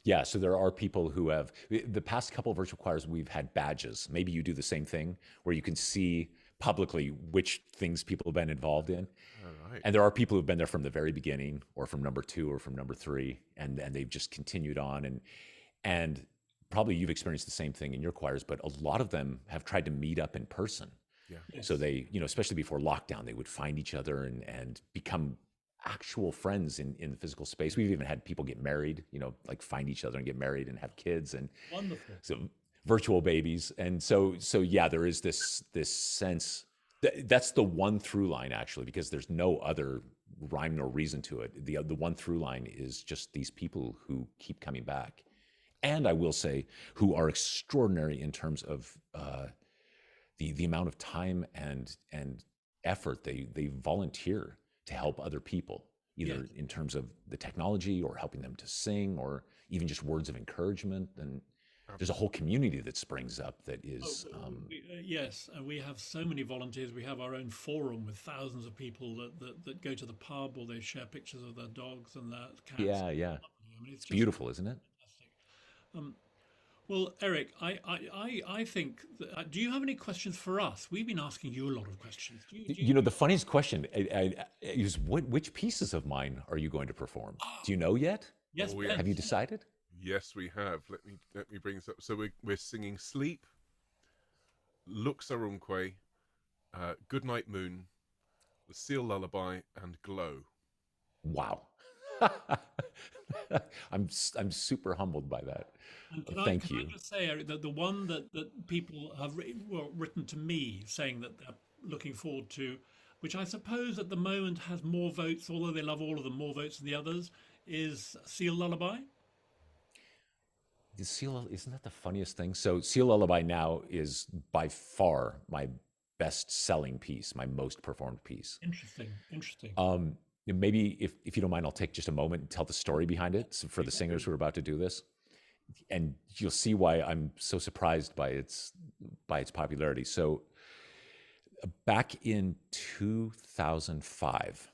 Speaker 2: Yeah, so there are people who have, the past couple of virtual choirs, we've had badges. Maybe you do the same thing where you can see publicly which things people have been involved in.
Speaker 3: All right.
Speaker 2: And there are people who've been there from the very beginning or from number 2 or from number 3, and they've just continued on. And probably you've experienced the same thing in your choirs, but a lot of them have tried to meet up in person.
Speaker 3: Yeah.
Speaker 2: So
Speaker 1: Yes.
Speaker 2: they, especially before lockdown, they would find each other and become actual friends in the physical space. We've even had people get married, like find each other and get married and have kids, and
Speaker 1: Wonderful.
Speaker 2: so virtual babies. And so yeah, there is this sense that's the one through line, actually, because there's no other rhyme nor reason to it. The one through line is just these people who keep coming back, and I will say, who are extraordinary in terms of the amount of time and effort they volunteer to help other people, either
Speaker 1: Yes.
Speaker 2: in terms of the technology or helping them to sing or even just words of encouragement. And there's a whole community that springs up that is
Speaker 1: Yes, and we have so many volunteers. We have our own forum with thousands of people that go to the pub or they share pictures of their dogs and their cats.
Speaker 2: yeah.
Speaker 1: I mean, it's
Speaker 2: It's
Speaker 1: just
Speaker 2: beautiful, isn't it?
Speaker 1: fantastic. Well, Eric, I think do you have any questions for us? We've been asking you a lot of questions.
Speaker 2: The funniest question is which pieces of mine are you going to perform? Do you know yet?
Speaker 1: Yes,
Speaker 3: Oh, yeah.
Speaker 1: Ben.
Speaker 2: Have you decided?
Speaker 3: Yes, we have. Let me bring this up. So we're singing "Sleep," "Luxarumque," "Good Night Moon," "The Seal Lullaby," and "Glow."
Speaker 2: Wow. I'm super humbled by that.
Speaker 1: And
Speaker 2: Thank
Speaker 1: can I
Speaker 2: you.
Speaker 1: just say, Eric, that the one that people have written to me saying that they're looking forward to, which I suppose at the moment has more votes, although they love all of them, more votes than the others, is Seal Lullaby.
Speaker 2: The Seal, isn't that the funniest thing? So Seal Lullaby now is by far my best selling piece, my most performed piece.
Speaker 1: Interesting, interesting.
Speaker 2: Maybe if you don't mind, I'll take just a moment and tell the story behind it for the singers who are about to do this. And you'll see why I'm so surprised by its popularity. So back in 2005,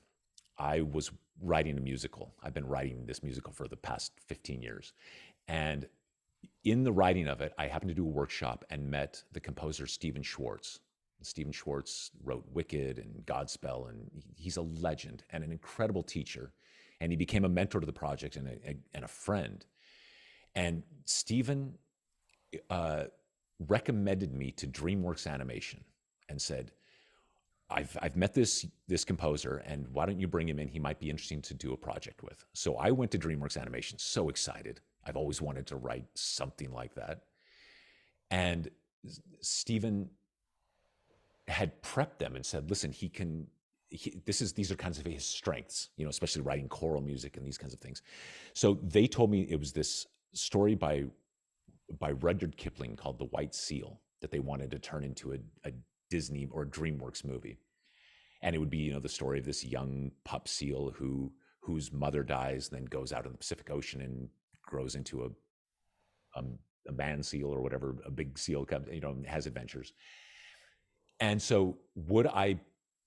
Speaker 2: I was writing a musical. I've been writing this musical for the past 15 years. And in the writing of it, I happened to do a workshop and met the composer Stephen Schwartz. Stephen Schwartz wrote Wicked and Godspell, and he's a legend and an incredible teacher. And he became a mentor to the project and a friend. And Stephen recommended me to DreamWorks Animation and said, I've met this composer, and why don't you bring him in? He might be interesting to do a project with. So I went to DreamWorks Animation, so excited. I've always wanted to write something like that. And Stephen had prepped them and said, listen, these are kinds of his strengths, especially writing choral music and these kinds of things. So they told me it was this story by Rudyard Kipling called The White Seal that they wanted to turn into a Disney or DreamWorks movie. And it would be, the story of this young pup seal whose mother dies, then goes out in the Pacific Ocean and grows into a man seal or whatever, a big seal comes, has adventures. And so would I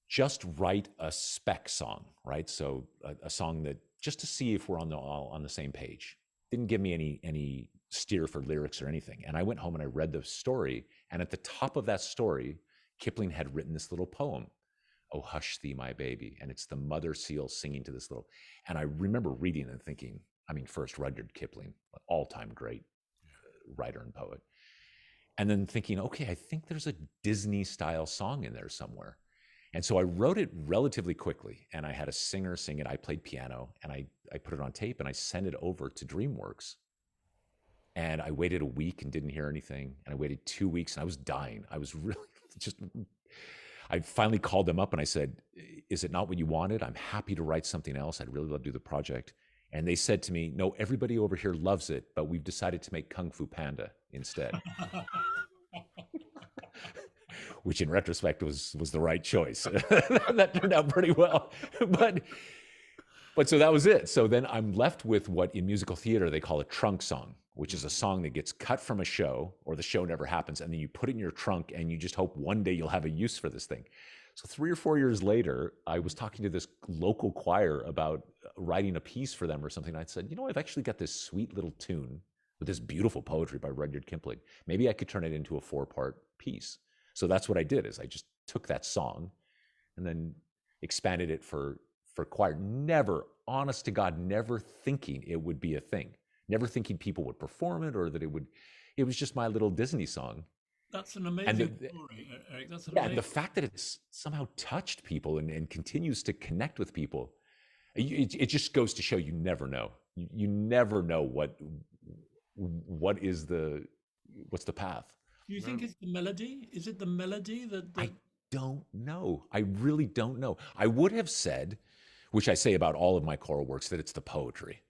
Speaker 2: just write a spec song, right? So a song that just to see if we're all on the same page. Didn't give me any steer for lyrics or anything. And I went home and I read the story, and at the top of that story, Kipling had written this little poem, "Oh, hush thee, my baby." And it's the mother seal singing to this little, and I remember reading and thinking, first Rudyard Kipling, all-time great writer and poet. And then thinking, okay, I think there's a Disney style song in there somewhere. And so I wrote it relatively quickly, and I had a singer sing it. I played piano, and I put it on tape, and I sent it over to DreamWorks. And I waited a week and didn't hear anything. And I waited 2 weeks, and I was dying. I was really just. I finally called them up and I said, "Is it not what you wanted? I'm happy to write something else. I'd really love to do the project." And they said to me, "No, everybody over here loves it, but we've decided to make Kung Fu Panda instead." Which in retrospect was the right choice. That turned out pretty well. But so that was it. So then I'm left with what in musical theater they call a trunk song, which is a song that gets cut from a show or the show never happens. And then you put it in your trunk and you just hope one day you'll have a use for this thing. So 3 or 4 years later, I was talking to this local choir about writing a piece for them or something. And I said, I've actually got this sweet little tune with this beautiful poetry by Rudyard Kipling. Maybe I could turn it into a 4-part piece. So that's what I did is I just took that song and then expanded it for choir. Never, honest to God, never thinking it would be a thing. Never thinking people would perform it or that it was just my little Disney song.
Speaker 1: That's an amazing story, Eric. That's amazing.
Speaker 2: And the fact that it's somehow touched people and continues to connect with people, it just goes to show you never know. You never know what's the path.
Speaker 1: Do you think it's the melody? Is it the melody that?
Speaker 2: I don't know. I really don't know. I would have said, which I say about all of my choral works, that it's the poetry.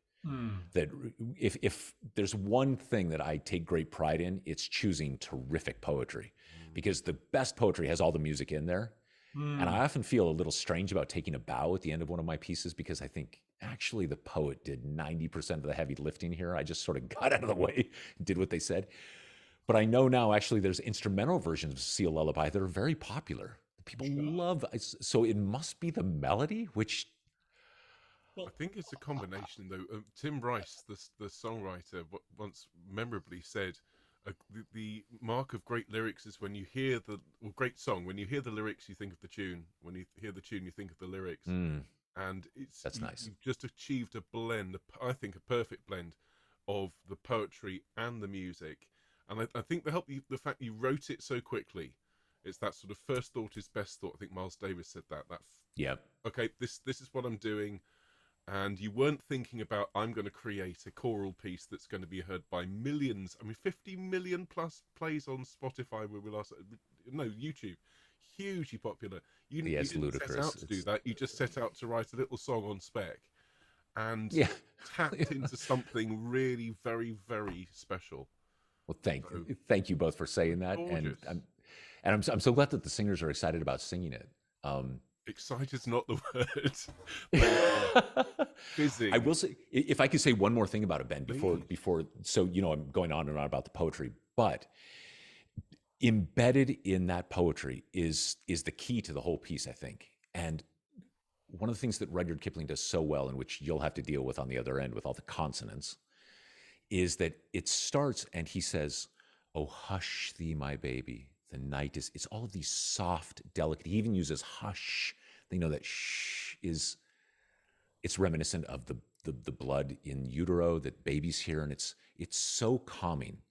Speaker 2: That if there's one thing that I take great pride in, it's choosing terrific poetry, because the best poetry has all the music in there. And I often feel a little strange about taking a bow at the end of one of my pieces, because I think actually the poet did 90% of the heavy lifting here. I just sort of got out of the way, did what they said. But I know now actually there's instrumental versions of Seal Lullaby that are very popular. People love. So it must be the melody, which.
Speaker 3: I think it's a combination, though. Tim Rice, the songwriter, once memorably said, "The mark of great lyrics is when you hear great song. When you hear the lyrics, you think of the tune. When you hear the tune, you think of the lyrics." And that's nice. You've just achieved a blend. I think a perfect blend of the poetry and the music. And I think the fact you wrote it so quickly. It's that sort of first thought is best thought. I think Miles Davis said that.
Speaker 2: Yeah.
Speaker 3: Okay, this is what I'm doing. And you weren't thinking about, I'm going to create a choral piece that's going to be heard by millions. 50 million plus plays on Spotify where we last, no, YouTube, hugely popular. You didn't set out to do that. You just set out to write a little song on spec and tapped into something really very, very special.
Speaker 2: Well, thank you both for saying that.
Speaker 3: Gorgeous.
Speaker 2: And I'm so glad that the singers are excited about singing it.
Speaker 3: Excited's not the word. Busy.
Speaker 2: I will say, if I could say one more thing about it, Ben, before. So I'm going on and on about the poetry, but embedded in that poetry is the key to the whole piece, I think. And one of the things that Rudyard Kipling does so well, and which you'll have to deal with on the other end with all the consonants, is that it starts and he says, "Oh, hush thee, my baby. The night is," it's all of these soft, delicate, he even uses hush. They know that shh it's reminiscent of the blood in utero that babies hear, and it's so calming.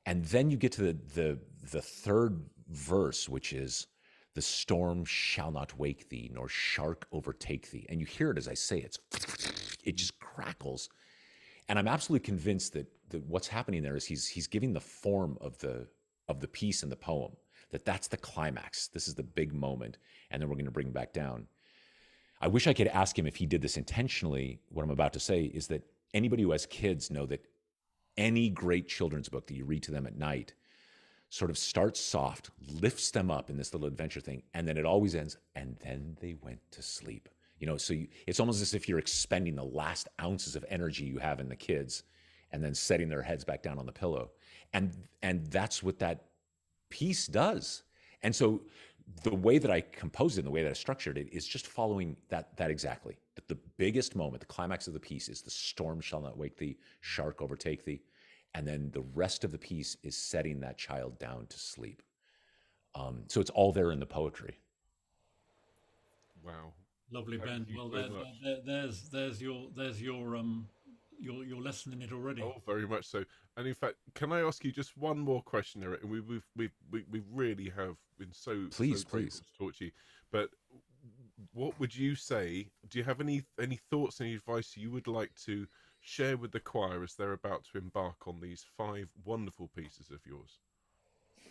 Speaker 2: And then you get to the third verse, which is, "The storm shall not wake thee, nor shark overtake thee." And you hear it as I say it just crackles. And I'm absolutely convinced that what's happening there is he's giving the form of the piece and the poem, that's the climax. This is the big moment, and then we're going to bring it back down. I wish I could ask him if he did this intentionally. What I'm about to say is that anybody who has kids know that any great children's book that you read to them at night sort of starts soft, lifts them up in this little adventure thing, and then it always ends, "and then they went to sleep." So it's almost as if you're expending the last ounces of energy you have in the kids and then setting their heads back down on the pillow. And that's what that piece does. And so the way that I composed it and the way that I structured it is just following that exactly. That the biggest moment, the climax of the piece is, "The storm shall not wake thee, shark overtake thee." And then the rest of the piece is setting that child down to sleep. So it's all there in the poetry.
Speaker 3: Wow.
Speaker 1: Lovely, Ben. Well, there's your you're lessening it already.
Speaker 3: Oh, very much so. And in fact, can I ask you just one more question, Eric? And we really have been so
Speaker 2: Please,
Speaker 3: grateful
Speaker 2: please.
Speaker 3: to talk to you. But what would you say? Do you have any thoughts, any advice you would like to share with the choir as they're about to embark on these 5 wonderful pieces of yours?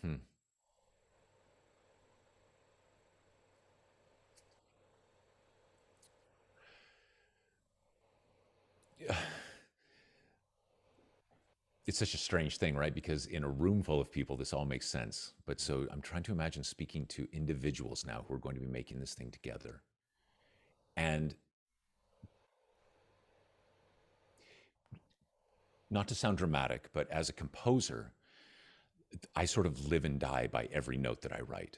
Speaker 2: Hmm. It's such a strange thing, right? Because in a room full of people, this all makes sense. But so I'm trying to imagine speaking to individuals now who are going to be making this thing together. And not to sound dramatic, but as a composer, I sort of live and die by every note that I write.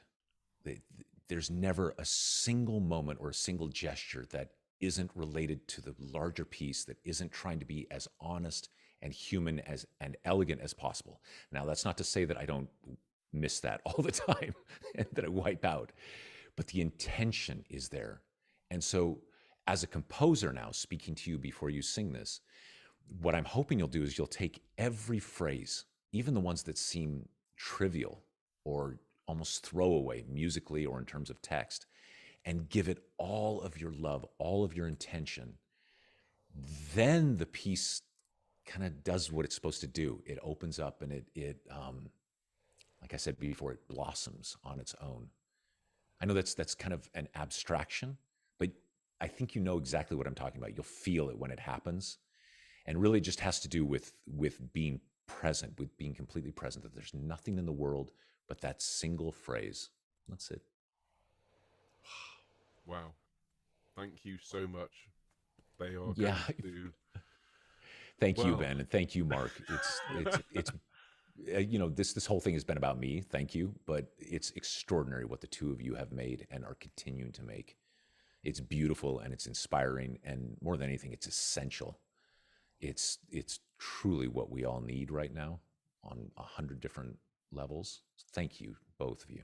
Speaker 2: There's never a single moment or a single gesture that isn't related to the larger piece, that isn't trying to be as honest and human as and elegant as possible. Now, that's not to say that I don't miss that all the time and that I wipe out, but the intention is there. And so, as a composer now, speaking to you before you sing this, what I'm hoping you'll do is you'll take every phrase, even the ones that seem trivial or almost throwaway musically or in terms of text, and give it all of your love, all of your intention. Then the piece kind of does what it's supposed to do. It opens up and it like I said before, it blossoms on its own. I know that's kind of an abstraction, but I think you know exactly what I'm talking about. You'll feel it when it happens. And really just has to do with being present, with being completely present, that there's nothing in the world but that single phrase. That's it.
Speaker 3: Wow. Thank you so much. They are
Speaker 2: Yeah.
Speaker 3: going to,
Speaker 2: Thank you,
Speaker 3: well,
Speaker 2: Ben, and thank you, Mark. It's this whole thing has been about me. Thank you, but it's extraordinary what the two of you have made and are continuing to make. It's beautiful and it's inspiring, and more than anything, it's essential. It's truly what we all need right now on 100 different levels. Thank you, both of you.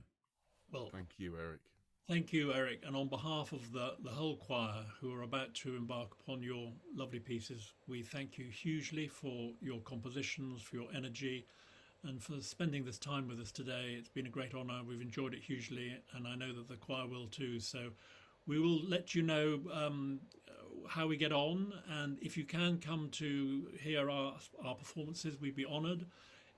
Speaker 1: Well,
Speaker 3: thank you, Eric.
Speaker 1: thank you, Eric. And on behalf of the whole choir who are about to embark upon your lovely pieces, we thank you hugely for your compositions, for your energy, and for spending this time with us today. It's been a great honour. We've enjoyed it hugely, and I know that the choir will too. So we will let you know how we get on, and if you can come to hear our performances, we'd be honoured.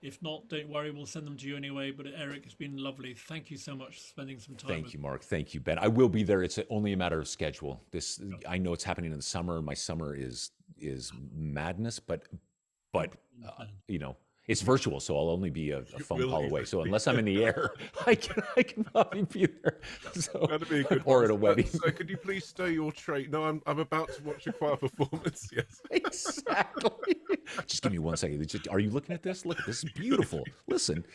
Speaker 1: If not, don't worry, we'll send them to you anyway. But Eric, it's been lovely. Thank you so much for spending some time
Speaker 2: Thank
Speaker 1: with
Speaker 2: you, Mark. Thank you, Ben. I will be there. It's only a matter of schedule. I know it's happening in the summer. My summer is madness, but it's virtual, so I'll only be a phone call away. So unless I'm in the air, I can probably be there. So,
Speaker 3: That'd be a good
Speaker 2: or
Speaker 3: one.
Speaker 2: at a wedding.
Speaker 3: So could you please stow your tray? No, I'm about to watch a choir performance. Yes.
Speaker 2: Exactly. Just give me 1 second. Are you looking at this? Look, this is beautiful. Listen.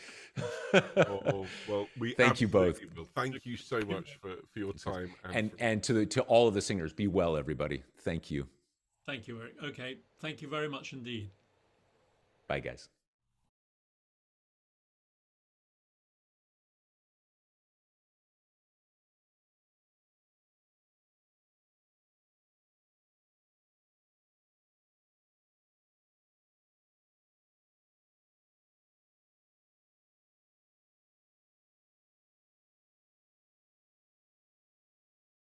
Speaker 3: Oh, well, we
Speaker 2: Thank you both.
Speaker 3: will. Thank you so much for your time.
Speaker 2: And to all of the singers, be well, everybody. Thank you.
Speaker 1: Thank you, Eric. Okay, thank you very much indeed.
Speaker 2: Bye, guys.